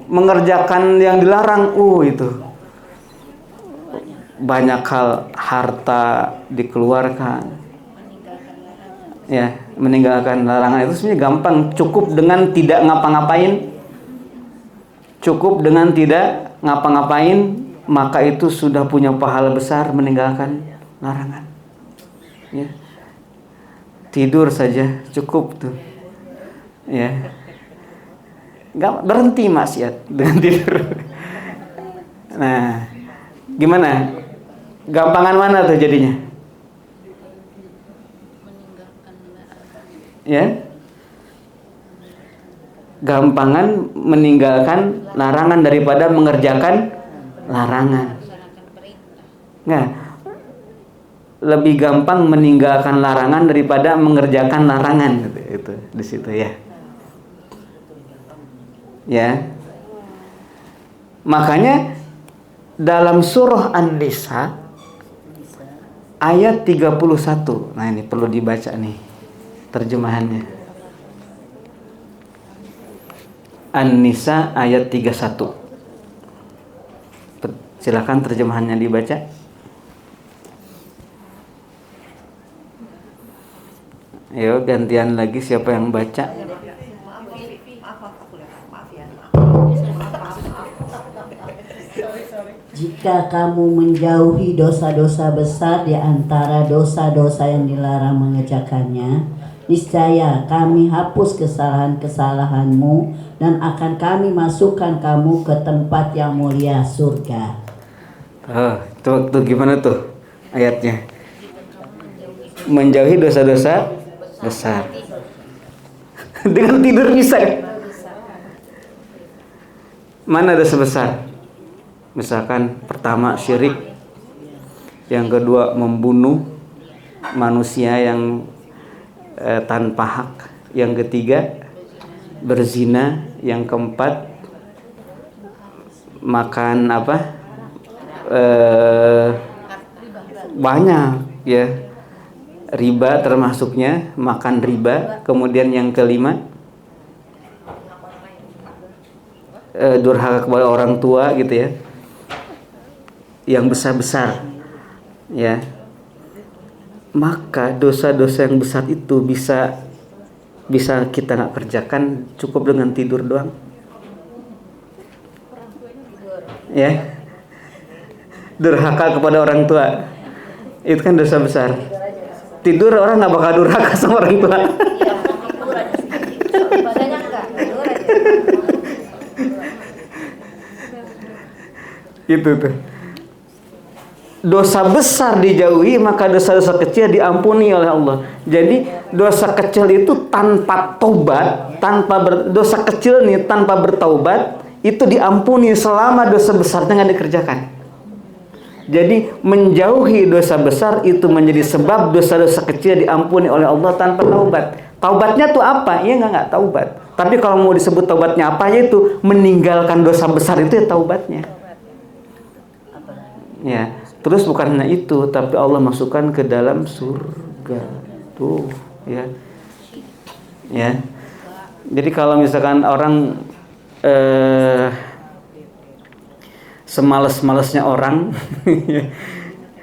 mengerjakan yang dilarang, itu banyak hal, harta dikeluarkan, ya, meninggalkan larangan itu sebenarnya gampang. Cukup dengan tidak ngapa-ngapain, cukup dengan tidak ngapa-ngapain, maka itu sudah punya pahala besar meninggalkan larangan. Ya, tidur saja cukup tuh, ya. Gak berhenti maksiat dengan tidur. Nah, gimana? Gampangan mana tuh jadinya? Ya? Gampangan meninggalkan larangan daripada mengerjakan larangan. Nah, lebih gampang meninggalkan larangan daripada mengerjakan larangan, itu di situ ya. Ya. Makanya dalam surah An-Nisa ayat 31. Nah, ini perlu dibaca nih terjemahannya. An-Nisa ayat 31. Silakan terjemahannya dibaca. Ayo gantian lagi siapa yang baca? Jika kamu menjauhi dosa-dosa besar di antara dosa-dosa yang dilarang mengerjakannya, niscaya kami hapus kesalahan-kesalahanmu dan akan kami masukkan kamu ke tempat yang mulia, surga. Tuh gimana tuh ayatnya? Menjauhi dosa-dosa besar. Dengan tidur bisa. Mana dosa besar? Misalkan pertama syirik, yang kedua membunuh manusia yang tanpa hak, yang ketiga berzina, yang keempat makan banyak ya, riba termasuknya, makan riba. Kemudian yang kelima durhaka kepada orang tua gitu ya, yang besar-besar ya. Maka dosa-dosa yang besar itu bisa kita nggak kerjakan, cukup dengan tidur doang ya. Durhaka kepada orang tua itu kan dosa besar tidur orang nggak bakal durhaka sama orang tua. Iya, tidur aja sedikit. Ibadahnya enggak, tidur aja. Gitu tuh. Dosa besar dijauhi, maka dosa-dosa kecil diampuni oleh Allah. Jadi dosa kecil itu tanpa tobat, dosa kecil nih tanpa bertaubat itu diampuni selama dosa besarnya nggak dikerjakan. Jadi menjauhi dosa besar itu menjadi sebab dosa-dosa kecil diampuni oleh Allah tanpa taubat. Taubatnya tuh apa? Ya nggak taubat. Tapi kalau mau disebut taubatnya apa, yaitu meninggalkan dosa besar itu ya taubatnya. Ya, terus bukan hanya itu, tapi Allah masukkan ke dalam surga. Tuh, ya. Ya. Jadi kalau misalkan orang semales-malesnya orang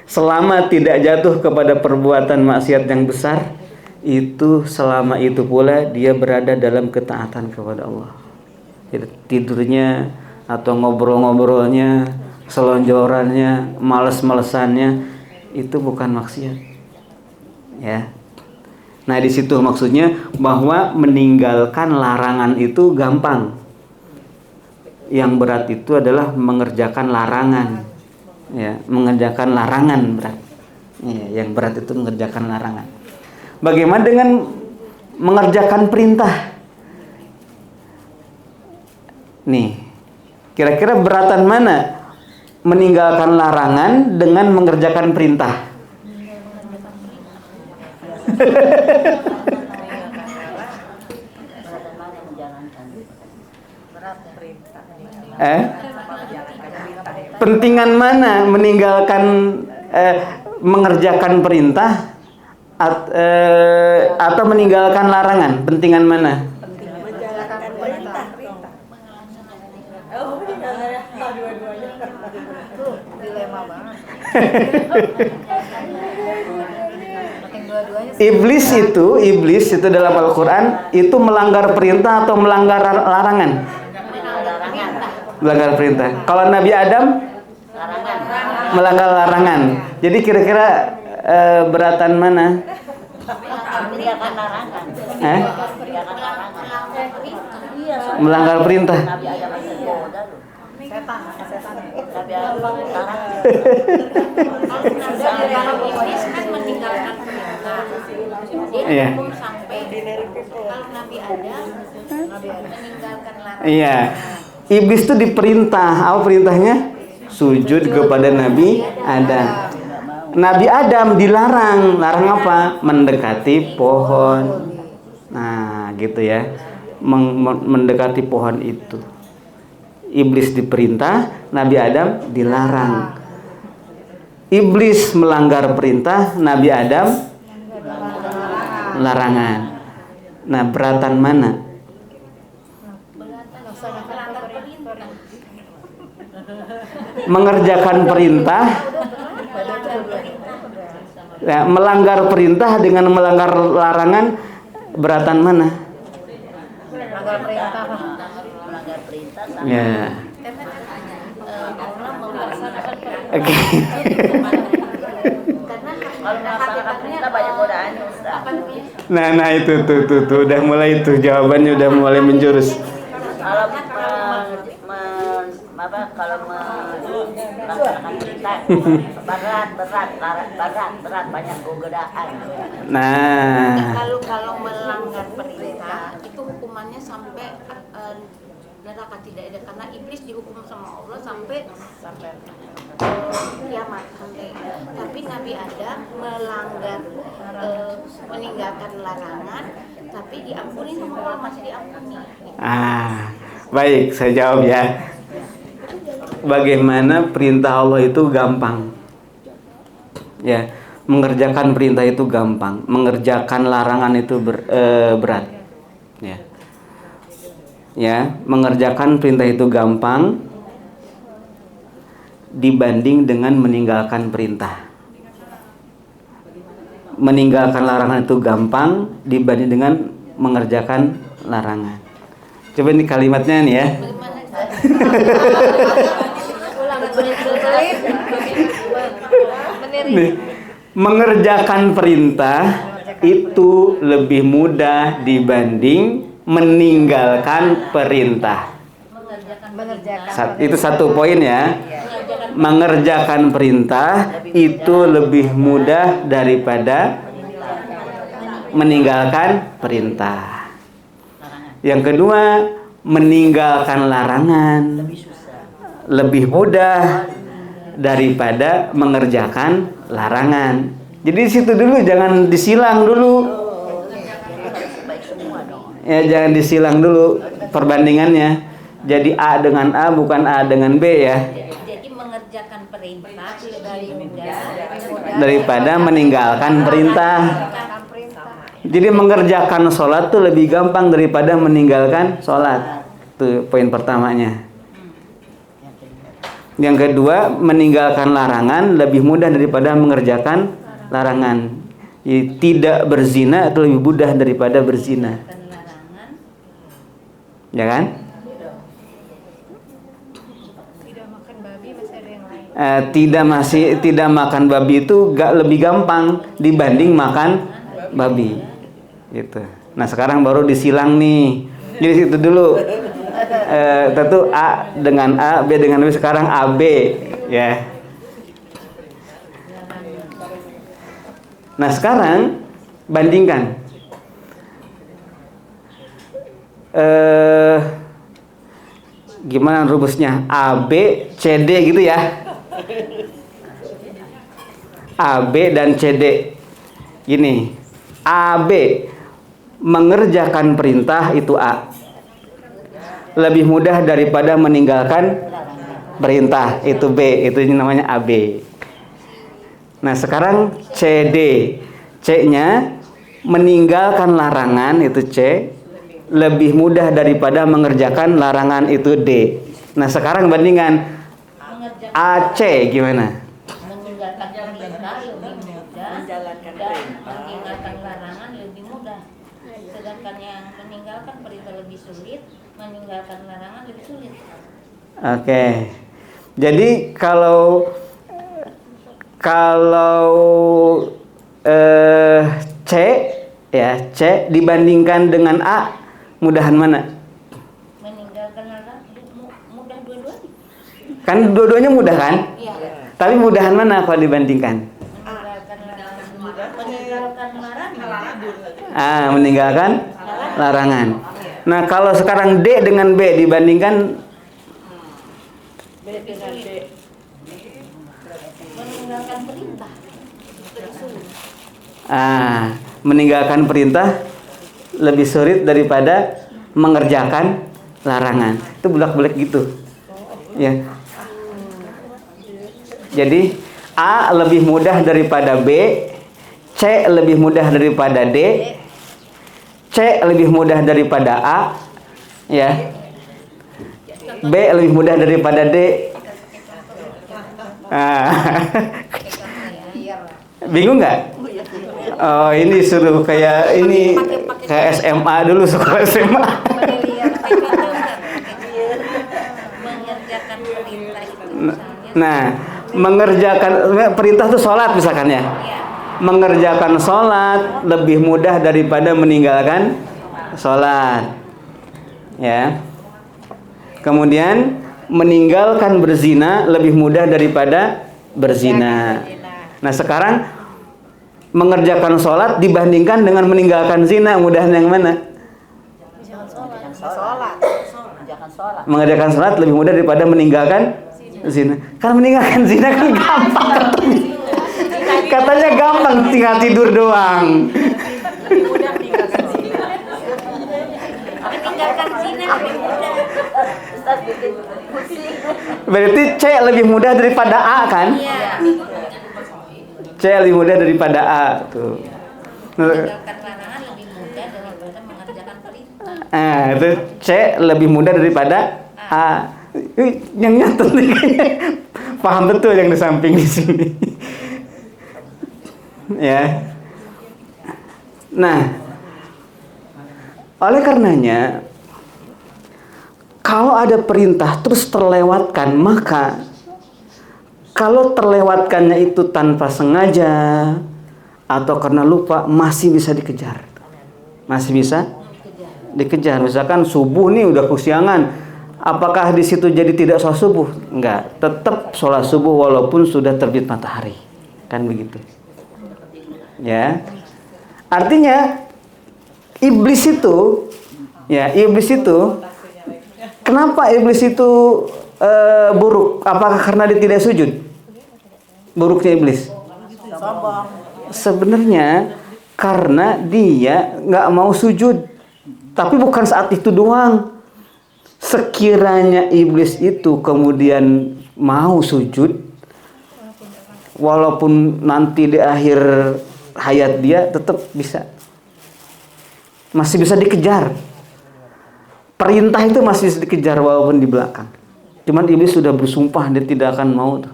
selama tidak jatuh kepada perbuatan maksiat yang besar, itu selama itu pula dia berada dalam ketaatan kepada Allah. Jadi tidurnya atau ngobrol-ngobrolnya, selonjorannya, males-malesannya itu bukan maksiat. Ya. Nah, di situ maksudnya bahwa meninggalkan larangan itu gampang. Yang berat itu adalah mengerjakan larangan. Ya, mengerjakan larangan berat. Ya, yang berat itu mengerjakan larangan. Bagaimana dengan mengerjakan perintah? Nih, kira-kira beratan mana meninggalkan larangan dengan mengerjakan perintah? Pentingan mana meninggalkan mengerjakan perintah atau meninggalkan larangan? Pentingan mana? Menjalankan perintah. Oh, dua-duanya. Tuh, dilema banget. Iblis itu dalam Al-Quran itu melanggar perintah atau melanggar larangan? Melanggar perintah. Kalau Nabi Adam melanggar larangan. Jadi kira-kira beratan mana? Meninggalkan larangan. Melanggar perintah. Nabi Adam aja goda loh. Setan. Nabi Adam larangan. Kalau iblis kan meninggalkan perintah, dia Iya. dihukum sampai. Kalau Nabi Adam meninggalkan larangan. Iya. Iblis itu diperintah. Apa perintahnya? Sujud kepada Nabi Adam. Nabi Adam dilarang. Larang apa? Mendekati pohon. Nah, gitu ya. Mendekati pohon itu. Iblis diperintah, Nabi Adam dilarang. Iblis melanggar perintah, Nabi Adam larangan. Nah, beratan mana? Mengerjakan perintah, ya, melanggar perintah dengan melanggar larangan, beratan mana? Melanggar perintah. Melanggar perintah sama. Ya. Oke. Kalau melaksanakan perintah banyak godaannya, Ustaz. Nah itu tuh udah mulai itu jawabannya udah mulai menjurus. Kalau kalau melaksanakan perintah berat banyak godaan. Nah, Kalau melanggar perintah itu hukumannya sampai neraka tidak ada, karena iblis dihukum sama Allah sampai kiamat sampai. Tapi Nabi Adam melanggar meninggalkan larangan, tapi diampuni sama Allah, masih diampuni. baik, saya jawab ya. Bagaimana perintah Allah itu gampang? Ya, mengerjakan perintah itu gampang, mengerjakan larangan itu berat. Ya. Ya, mengerjakan perintah itu gampang dibanding dengan meninggalkan perintah. Meninggalkan larangan itu gampang dibanding dengan mengerjakan larangan. Coba ini kalimatnya nih ya. Nih, mengerjakan perintah itu lebih mudah dibanding meninggalkan perintah. Itu satu poin ya. Mengerjakan perintah itu lebih mudah daripada meninggalkan perintah. Yang kedua, meninggalkan larangan lebih mudah daripada mengerjakan larangan. Jadi di situ dulu, jangan disilang dulu. Ya, jangan disilang dulu perbandingannya. Jadi A dengan A bukan A dengan B ya. Jadi mengerjakan perintah lebih mudah Daripada meninggalkan perintah. Jadi mengerjakan sholat tuh lebih gampang daripada meninggalkan sholat. Itu poin pertamanya. Yang kedua, meninggalkan larangan lebih mudah daripada mengerjakan larangan. Jadi, tidak berzina itu lebih mudah daripada berzina. Ya kan? Tidak makan babi itu lebih gampang dibanding makan babi. Gitu. Nah sekarang baru disilang nih. Jadi situ dulu. Tentu A dengan A, B dengan B, sekarang AB ya. Nah sekarang bandingkan. Gimana rumusnya? AB, CD gitu ya. AB dan CD. Gini, AB mengerjakan perintah itu A. Lebih mudah daripada meninggalkan perintah itu B. Itu namanya AB. Nah, sekarang CD. C-nya meninggalkan larangan itu C. Lebih mudah daripada mengerjakan larangan itu D. Nah, sekarang bandingan AC gimana? meninggalkan perintah lebih mudah dan meninggalkan larangan lebih mudah. Sedangkan yang meninggalkan perintah lebih sulit, meninggalkan larangan lebih sulit. Oke. Jadi kalau C ya, C dibandingkan dengan A, mudahan mana? Meninggalkan larangan mudah dua-duanya. Kan dua-duanya mudah kan? Iya. Tapi mudahan mana kalau dibandingkan? Meninggalkan larangan. Meninggalkan larangan. Nah, kalau sekarang D dengan B dibandingkan Meninggalkan perintah. meninggalkan perintah lebih sulit daripada mengerjakan larangan. Itu bolak-balik gitu. Ya. Jadi A lebih mudah daripada B, C lebih mudah daripada D, C lebih mudah daripada A, ya. B lebih mudah daripada D. Bingung nggak? Oh, ini suruh kayak SMA dulu, sekolah SMA. Mengerjakan perintah itu misalnya. Nah, mengerjakan perintah itu sholat misalkan ya. Mengerjakan sholat lebih mudah daripada meninggalkan sholat, ya. Kemudian meninggalkan berzina lebih mudah daripada berzina. Nah sekarang mengerjakan sholat dibandingkan dengan meninggalkan zina, mudahan yang mana? Mengerjakan sholat lebih mudah daripada meninggalkan zina. Kan meninggalkan zina kan gampang katanya gampang, tinggal tidur doang. Meninggalkan zina lebih mudah. Berarti C lebih mudah daripada A kan? Iya. C lebih mudah daripada A tuh. Meninggalkan larangan lebih mudah daripada mengerjakan perintah. Itu C lebih mudah daripada A. Yang nyatet nih kayaknya paham betul yang di samping di sini. Ya. Nah, oleh karenanya kalau ada perintah terus terlewatkan, maka Kalau terlewatkannya itu tanpa sengaja atau karena lupa, masih bisa dikejar. Masih bisa dikejar. Misalkan subuh nih udah kesiangan, apakah di situ jadi tidak sholat subuh? Enggak, tetap sholat subuh walaupun sudah terbit matahari. Kan begitu. Ya. Artinya iblis itu, kenapa iblis itu buruk? Apakah karena dia tidak sujud? Buruknya iblis. Sebenarnya karena dia nggak mau sujud. Tapi bukan saat itu doang. Sekiranya iblis itu kemudian mau sujud, walaupun nanti di akhir hayat dia tetap bisa. Masih bisa dikejar. Perintah itu masih bisa dikejar walaupun di belakang. Cuman iblis sudah bersumpah dia tidak akan mau tuh.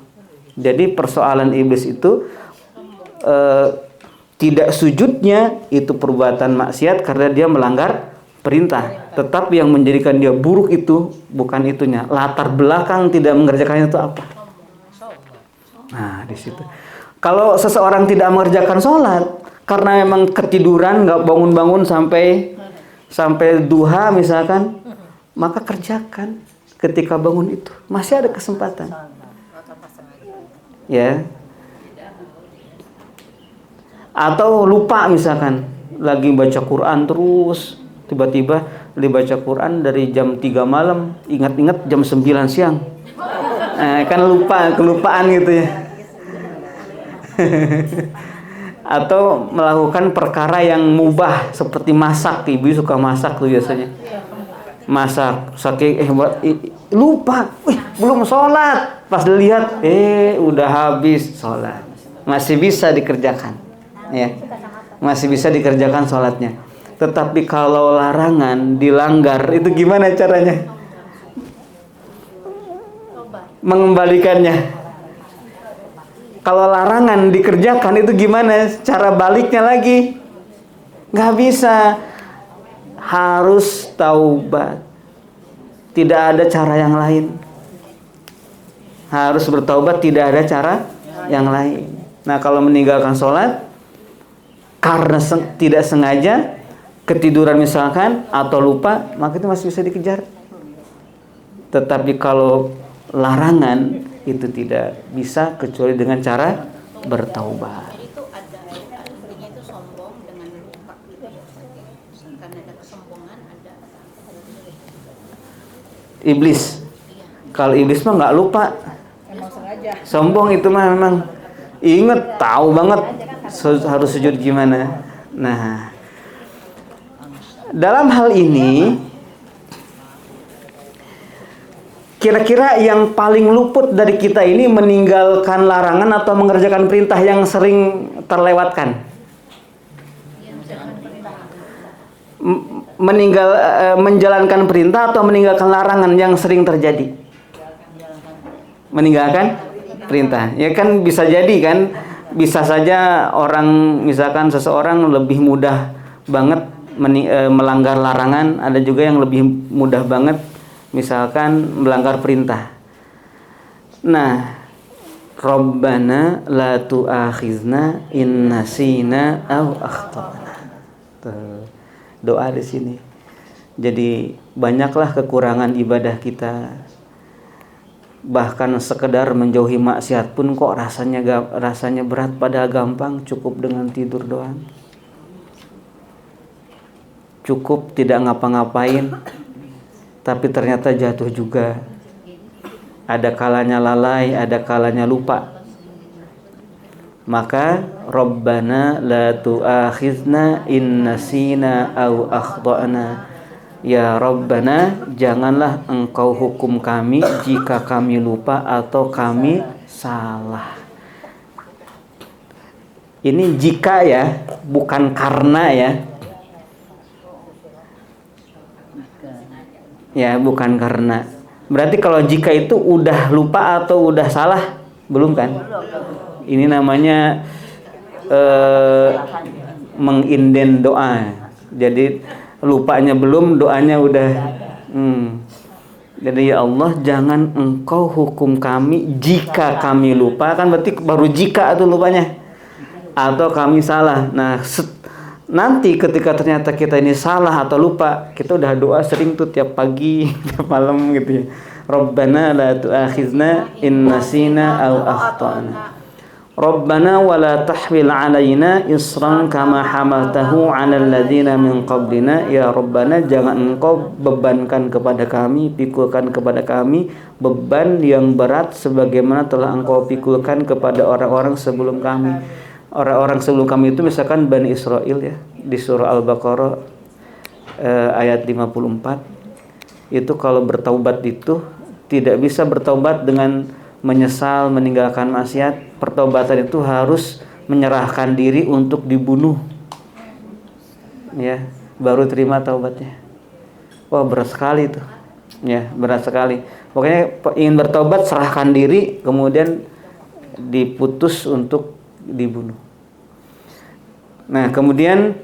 Jadi persoalan iblis itu tidak sujudnya itu perbuatan maksiat karena dia melanggar perintah. Tetapi yang menjadikan dia buruk itu bukan itunya. Latar belakang tidak mengerjakannya itu apa? Nah, di situ. Kalau seseorang tidak mengerjakan sholat karena memang ketiduran, nggak bangun-bangun sampai duha misalkan, maka kerjakan ketika bangun itu. Masih ada kesempatan. Ya. Atau lupa misalkan lagi baca Quran terus tiba-tiba dibaca Quran dari jam 3 malam, ingat-ingat jam 9 siang. Kan kelupaan gitu ya. Atau melakukan perkara yang mubah seperti masak. Ibu suka masak tuh biasanya. Masak saking lupa, belum sholat. Pas dilihat, udah habis sholat. Masih bisa dikerjakan, ya, masih bisa dikerjakan sholatnya. Tetapi kalau larangan dilanggar, itu gimana caranya? Mengembalikannya. Kalau larangan dikerjakan itu gimana? Cara baliknya lagi? Nggak bisa. Harus taubat. Tidak ada cara yang lain. Harus bertaubat, tidak ada cara yang lain. Nah, kalau meninggalkan sholat karena tidak sengaja, ketiduran misalkan atau lupa, maka itu masih bisa dikejar. Tetapi kalau larangan itu tidak bisa kecuali dengan cara bertaubat. Jadi itu ada artinya itu sombong dengan lupa gitu ya. Karena ada kesombongan, ada Iblis. Kalau iblis mah nggak lupa. Sombong itu mah memang inget, tahu banget harus sujud gimana. Nah, dalam hal ini kira-kira yang paling luput dari kita ini meninggalkan larangan atau mengerjakan perintah yang sering terlewatkan? Menjalankan perintah atau meninggalkan larangan yang sering terjadi? Meninggalkan perintah. Ya kan bisa jadi kan, bisa saja orang misalkan seseorang lebih mudah banget melanggar larangan, ada juga yang lebih mudah banget misalkan melanggar perintah. Nah, Rabbana la tu'akhizna in nasina aw akhtana. Doa di sini. Jadi banyaklah kekurangan ibadah kita. Bahkan sekedar menjauhi maksiat pun kok rasanya berat, padahal gampang, cukup dengan tidur doang. Cukup tidak ngapa-ngapain, tapi ternyata jatuh juga. Ada kalanya lalai, ada kalanya lupa. Maka Rabbana la tu'akhizna in nasina aw akhtana. Ya Rabbana, janganlah engkau hukum kami jika kami lupa atau kami salah. Ini jika ya, bukan karena ya. Ya, bukan karena. Berarti kalau jika itu udah lupa atau udah salah? Belum kan? Ini namanya menginden doa. Jadi lupanya belum, doanya udah. Jadi ya Allah, jangan Engkau hukum kami jika kami lupa, kan berarti baru jika itu lupanya, atau kami salah. Nah nanti ketika ternyata kita ini salah atau lupa, kita udah doa sering tuh tiap pagi tiap malam gitu ya. Rabbana la tu'akhizna in nasina aw akhtana. Rabbana wa la tahmil 'alaina isran kama hamaltahu 'alal ladzina min qablina. Ya Rabbana, jangan Engkau bebankan kepada kami, pikulkan kepada kami beban yang berat sebagaimana telah Engkau pikulkan kepada orang-orang sebelum kami. Orang-orang sebelum kami itu misalkan Bani Israel ya, di surah Al-Baqarah ayat 54. Itu kalau bertaubat itu tidak bisa bertaubat dengan menyesal, meninggalkan maksiat. Pertobatan itu harus menyerahkan diri untuk dibunuh, ya, baru terima taubatnya. Wah, berat sekali itu, ya, berat sekali. Pokoknya ingin bertobat, serahkan diri, kemudian diputus untuk dibunuh. Nah, kemudian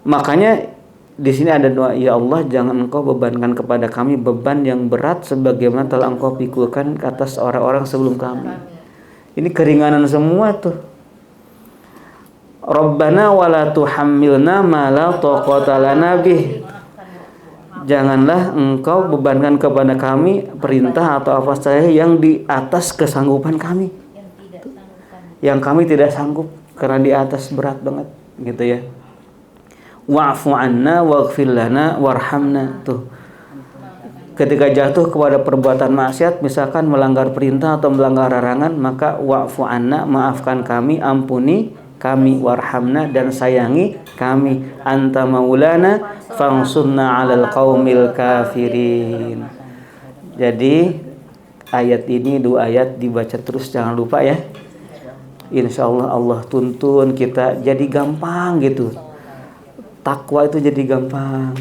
makanya di sini ada doa, ya Allah, jangan Engkau bebankan kepada kami beban yang berat sebagaimana telah Engkau pikulkan ke atas orang-orang sebelum kami. Ini keringanan semua tuh. Rabbana wala tuhammilna ma la taqata lana bih. Janganlah Engkau bebankan kepada kami perintah atau apa saja yang di atas kesanggupan kami. Yang kami tidak sanggup karena di atas berat banget gitu ya. Wa'fu 'anna waghfir lana warhamna tuh. Ketika jatuh kepada perbuatan maksiat, misalkan melanggar perintah atau melanggar larangan, maka wa'fu 'anna, maafkan kami, ampuni kami, warhamna, dan sayangi kami. Anta maulana fansurna 'alal qaumil kafirin. Jadi ayat ini, 2 ayat dibaca terus, jangan lupa ya. Insya Allah Allah tuntun kita jadi gampang gitu. Takwa itu jadi gampang,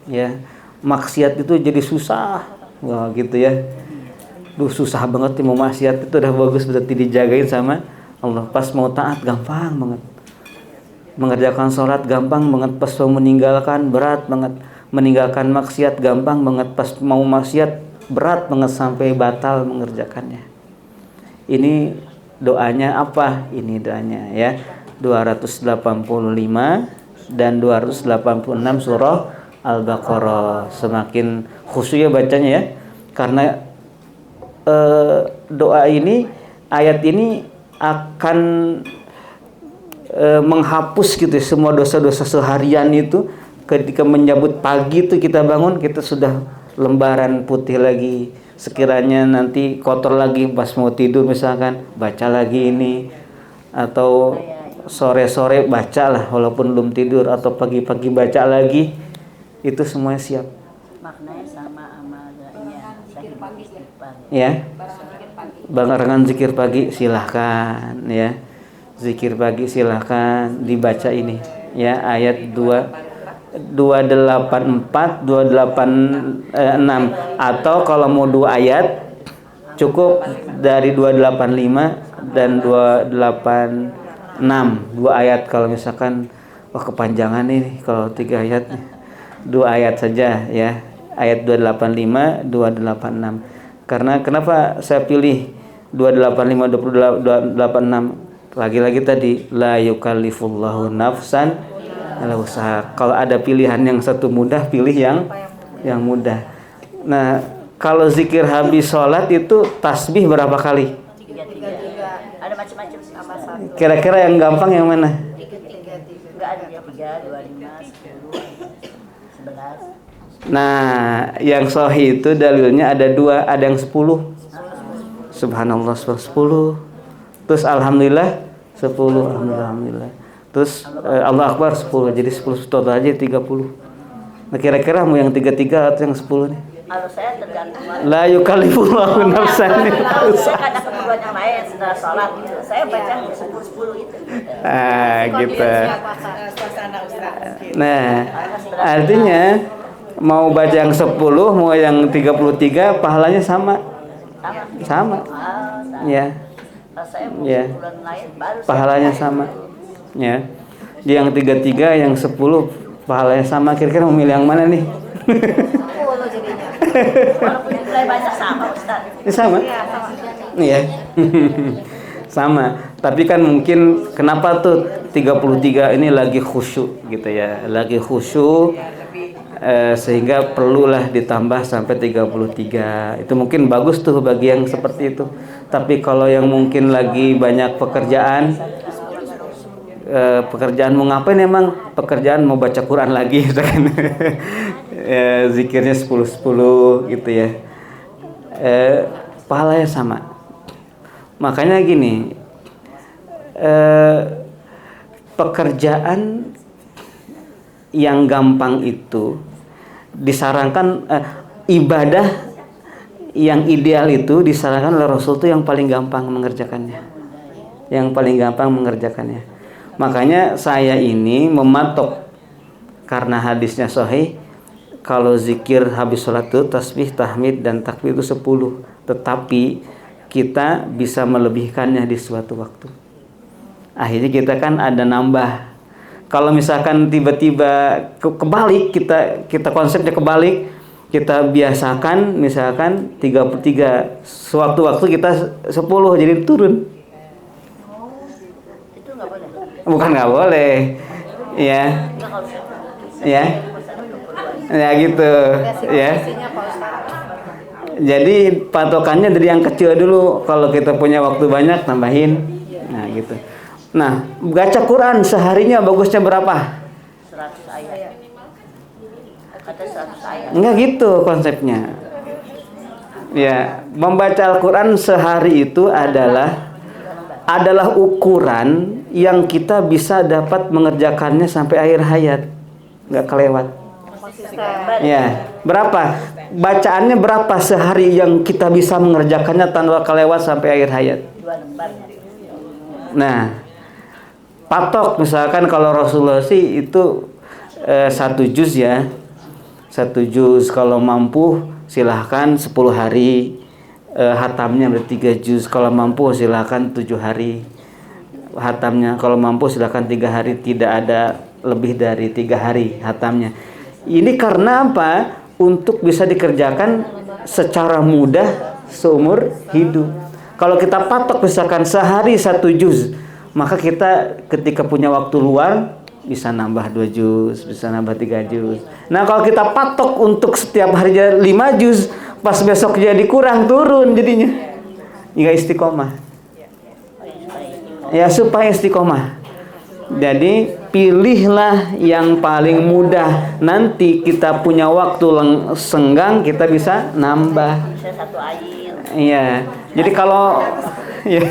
ya. Maksiat itu jadi susah, wah gitu ya. Susah banget nih mau maksiat, itu udah bagus berarti dijagain sama Allah. Pas mau taat gampang banget, mengerjakan sholat gampang banget, pas mau meninggalkan berat banget, meninggalkan maksiat gampang banget, pas mau maksiat berat banget sampai batal mengerjakannya. Ini doanya apa? Ini doanya ya, 285 dan 286 surah Al-Baqarah. Semakin khusyuk ya bacanya ya, karena doa ini, ayat ini akan menghapus gitu ya, semua dosa-dosa seharian itu. Ketika menyambut pagi itu kita bangun, kita sudah lembaran putih lagi. Sekiranya nanti kotor lagi pas mau tidur misalkan, baca lagi ini. Atau sore-sore baca lah walaupun belum tidur, atau pagi-pagi baca lagi. Itu semuanya siap. Maknanya sama amalnya zikir pagi. Ya. Barengan zikir pagi silahkan ya. Zikir pagi silahkan dibaca ini ya, ayat 284, 286, atau kalau mau 2 ayat cukup dari 285 dan 286. 2 ayat kalau misalkan wah kepanjangan ini kalau 3 ayat nih. 2 ayat saja ya, ayat 285, 286. Karena kenapa saya pilih 285, 286? Lagi-lagi tadi la yukallifullahu nafsan illa usaha. Kalau ada pilihan yang satu mudah, pilih yang mudah. Nah, kalau zikir habis sholat itu tasbih berapa kali? 3. Ada macam-macam sama satu. Kira-kira yang gampang yang mana? 3. Enggak ada yang 3, 2, 5, 10. 11. Nah, yang sahih itu dalilnya ada 2, ada yang 10. Subhanallah 10. Terus alhamdulillah 10, alhamdulillah. Terus Allah Akbar 10. Jadi 10 total aja 30. Nah, kira-kira mau yang 33 atau yang 10 nih? Kalau saya tergantung. La yukallifullahu nafsan. Kalau saya ada keperluan yang lain setelah sholat gitu, saya baca 10 itu. Gitu. Suasana Ustaz. Nah, artinya mau baca yang 10, mau yang 33, pahalanya sama. Sama. Ya. Kalau saya mau Ya. keperluan lain baru Pahalanya sama. Ya. Yang 33, yang 10 pahalanya sama. Kira-kira mau milih yang mana nih? 10 jadinya. Walaupun jumlahnya banyak sama Ustaz. Sama? Iya. Sama. Tapi kan mungkin kenapa tuh 33 ini lagi khusyuk gitu ya. Lagi khusyuk sehingga perlulah ditambah sampai 33. Itu mungkin bagus tuh bagi yang seperti itu. Tapi kalau yang mungkin lagi banyak pekerjaan mau ngapain emang? Pekerjaan mau baca Quran lagi zikirnya 10-10 gitu ya. Pahalanya sama. Makanya gini, pekerjaan yang gampang itu disarankan, ibadah yang ideal itu disarankan oleh Rasul itu yang paling gampang mengerjakannya. Makanya saya ini mematok, karena hadisnya sahih, kalau zikir habis sholat itu tasbih, tahmid, dan takbir itu 10. Tetapi kita bisa melebihkannya di suatu waktu. Akhirnya kita kan ada nambah. Kalau misalkan tiba-tiba kebalik, kita konsepnya kebalik, kita biasakan misalkan 33, sewaktu-waktu kita 10, jadi turun. Itu nggak boleh. Bukan nggak boleh, ya, ya, ya gitu, ya. Jadi patokannya dari yang kecil dulu. Kalau kita punya waktu banyak, tambahin. Nah gitu. Nah, baca Quran seharinya bagusnya berapa? 100 ayat. Kata 100 ayat. Enggak gitu konsepnya. Ya, membaca Al-Quran sehari itu adalah ukuran yang kita bisa dapat mengerjakannya sampai akhir hayat, nggak kelewat. Ya, berapa? Bacaannya berapa sehari yang kita bisa mengerjakannya tanpa kelewat sampai akhir hayat? 2 lembar. Nah, patok misalkan kalau Rasulullah sih itu 1 juz ya. 1 juz kalau mampu silahkan 10 hari. Hatamnya berarti 3 juz. Kalau mampu silahkan 7 hari. Hatamnya kalau mampu silahkan 3 hari. Tidak ada lebih dari 3 hari hatamnya. Ini karena apa? Untuk bisa dikerjakan secara mudah seumur hidup. Kalau kita patok misalkan sehari 1 juz, maka kita ketika punya waktu luang bisa nambah 2 juz, bisa nambah 3 juz. Nah kalau kita patok untuk setiap harinya 5 juz, pas besok jadi kurang, turun jadinya. Nggak istiqomah. Ya supaya istiqomah. Jadi pilihlah yang paling mudah. Nanti kita punya waktu senggang, kita bisa nambah. Bisa 1 ayat. Iya. Jadi kalau ya,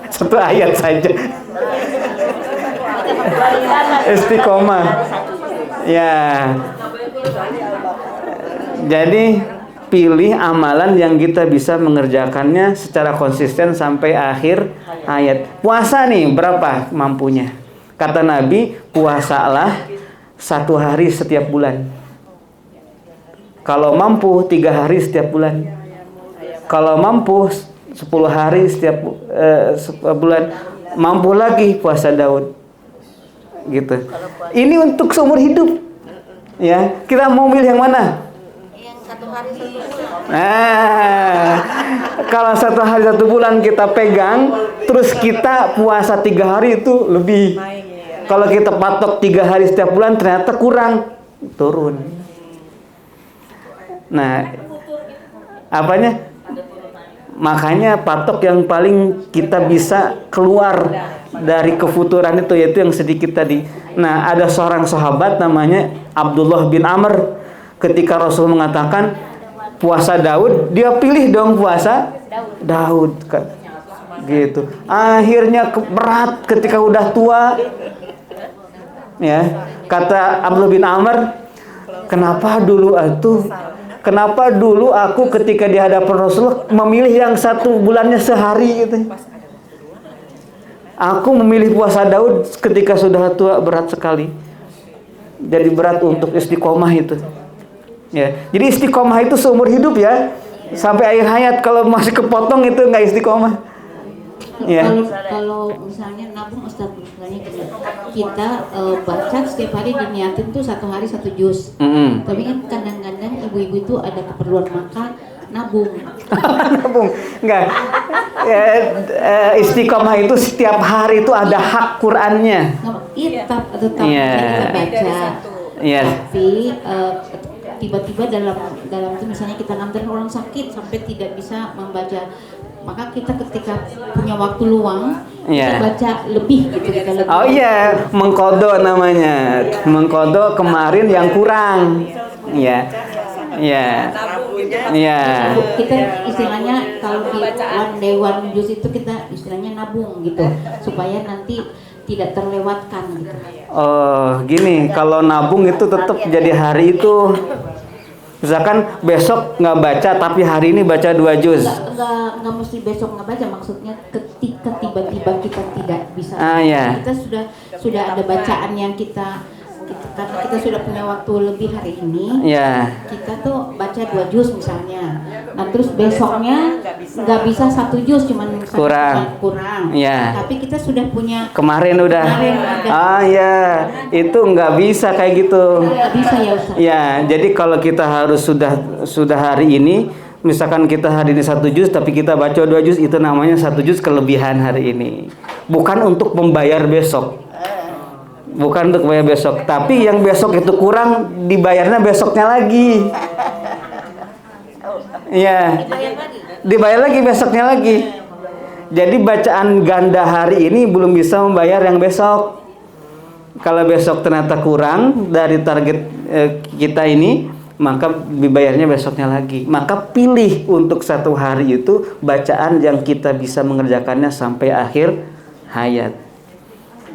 1 ayat saja. Istiqomah. Ya. Jadi pilih amalan yang kita bisa mengerjakannya secara konsisten sampai akhir hayat. Puasa nih berapa mampunya? Kata Nabi, puasalah 1 hari setiap bulan. Kalau mampu 3 hari setiap bulan. Kalau mampu 10 hari setiap bulan. Mampu lagi puasa Daud. Gitu. Ini untuk seumur hidup. Ya, kita mau milih yang mana? Yang 1 hari 1 bulan. Nah, kalau 1 hari 1 bulan kita pegang, terus kita puasa 3 hari itu lebih. Kalau kita patok 3 hari setiap bulan ternyata kurang, turun. Nah, apanya? Makanya patok yang paling kita bisa keluar dari kefuturan itu, yaitu yang sedikit tadi. Nah, ada seorang sahabat namanya Abdullah bin Amr. Ketika Rasul mengatakan puasa Daud, dia pilih dong puasa Daud. Gitu. Akhirnya berat ketika udah tua. Ya, kata Abdullah bin Amr, kenapa dulu aku ketika di hadapan Rasul memilih yang 1 bulannya sehari gitu. Aku memilih puasa Daud ketika sudah tua, berat sekali. Jadi berat untuk istiqomah itu. Ya, jadi istiqomah itu seumur hidup ya, sampai akhir hayat. Kalau masih kepotong itu nggak istiqomah. Ya. Kalau misalnya nabung Ustadz, misalnya kita baca setiap hari diniatin tuh 1 hari 1 juz. Tapi kan kadang-kadang ibu-ibu itu ada keperluan makan, nabung. Nabung. Enggak. Istiqomah itu setiap hari itu ada hak Qur'annya. Iya, tetap Iya. kita baca. Iya. Tapi tiba-tiba dalam itu misalnya kita nganterin orang sakit sampai tidak bisa membaca, maka kita ketika punya waktu luang Iya. kita baca lebih gitu, kita lebih. Oh iya, mengkodo namanya. Mengkodo kemarin yang kurang. Iya. Iya. Iya. Kita istilahnya kalau di one day one juz itu kita istilahnya nabung gitu supaya nanti tidak terlewatkan gitu. Oh, gini, kalau nabung itu tetap jadi hari itu. Misalkan besok nggak baca tapi hari ini baca 2 juz. Nggak mesti besok nggak baca, maksudnya ketika tiba-tiba kita tidak bisa. Iya. Kita sudah ada bacaan yang karena kita sudah punya waktu lebih hari ini. Iya. Kita tuh baca 2 juz misalnya. Nah terus besoknya nggak bisa 1 juz, cuman kurang. Iya. Tapi kita sudah punya. Kemarin udah. Iya, itu nggak bisa kayak gitu. Nggak bisa ya Ustaz. Ya, jadi kalau kita harus sudah hari ini, misalkan kita hari ini 1 juz tapi kita baca 2 juz, itu namanya 1 juz kelebihan hari ini. Bukan untuk membayar besok. Bukan untuk bayar besok, tapi yang besok itu kurang dibayarnya besoknya lagi. Iya. Dibayar lagi besoknya lagi. Jadi bacaan ganda hari ini belum bisa membayar yang besok. Kalau besok ternyata kurang dari target kita ini, maka dibayarnya besoknya lagi. Maka pilih untuk 1 hari itu bacaan yang kita bisa mengerjakannya sampai akhir hayat.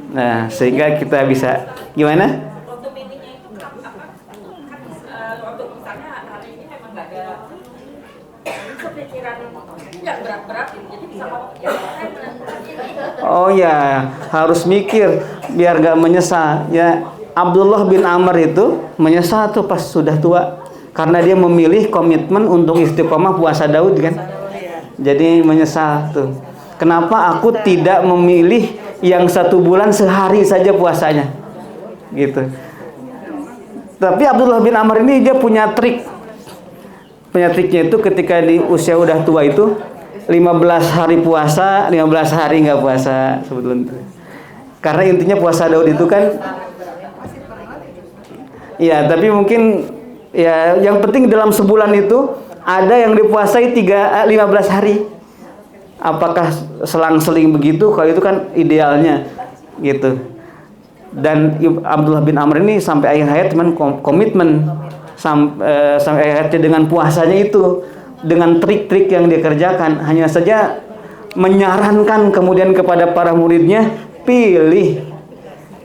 Nah, sehingga kita bisa gimana? Waktu milihnya itu waktu misalnya hari ini memang nggak ada kepikiran yang berat-berat, jadi bisa Oh ya, harus mikir biar gak menyesal. Ya, Abdullah bin Amr itu menyesal tuh pas sudah tua karena dia memilih komitmen untuk istiqomah puasa Daud kan. Jadi menyesal tuh. Kenapa aku tidak memilih yang 1 bulan sehari saja puasanya, gitu. Tapi Abdullah bin Amr ini dia punya trik. Punya triknya itu ketika di usia udah tua itu 15 hari puasa, 15 hari nggak puasa sebetulnya. Karena intinya puasa Daud itu kan, ya tapi mungkin ya yang penting dalam sebulan itu ada yang dipuasai 15 hari. Apakah selang-seling begitu? Kalau itu kan idealnya gitu. Dan Abdullah bin Amr ini sampai akhir hayat cuman komitmen sampai akhir hayatnya dengan puasanya itu, dengan trik-trik yang dikerjakan. Hanya saja menyarankan kemudian kepada para muridnya, pilih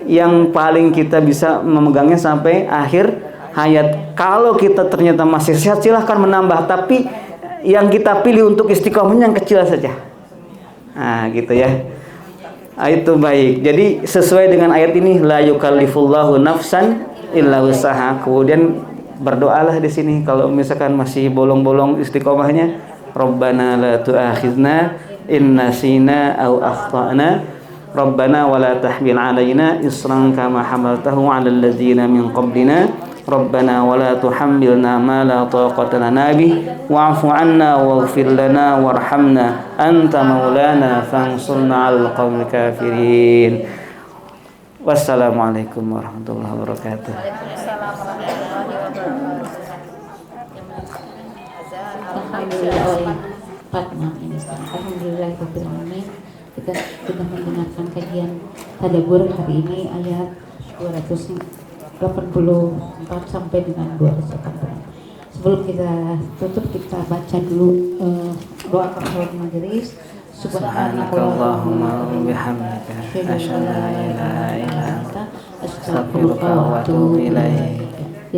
yang paling kita bisa memegangnya sampai akhir hayat. Kalau kita ternyata masih sehat, silahkan menambah, tapi yang kita pilih untuk istiqomahnya yang kecil saja. Nah, gitu ya. Nah, itu baik. Jadi sesuai dengan ayat ini, la yukallifullahu nafsan illa usaha. Kemudian berdoalah di sini kalau misalkan masih bolong-bolong istiqomahnya, Rabbana la tu'akhizna in nasina aw akhtana. Rabbana wa la tahmil 'alaina isran kama hamaltahu 'alal ladzina min qablina. Rabbana wa la tuhammilna ma la taqata lana bih wa'fu 'anna waghfir lana warhamna anta maulana fansurna 'alal qaumil kafirin. Wassalamualaikum warahmatullahi wabarakatuh. Alhamdulillahirobbilalamin. Kita sudah mendengarkan kajian tadabbur hari ini ayat 284 sampai dengan 286. Sebelum kita tutup, kita baca dulu doa kafaratul majelis. Subhanakallahumma wa bihamdika asyhadu an la ilaha illa anta astaghfiruka wa atubu ilaik.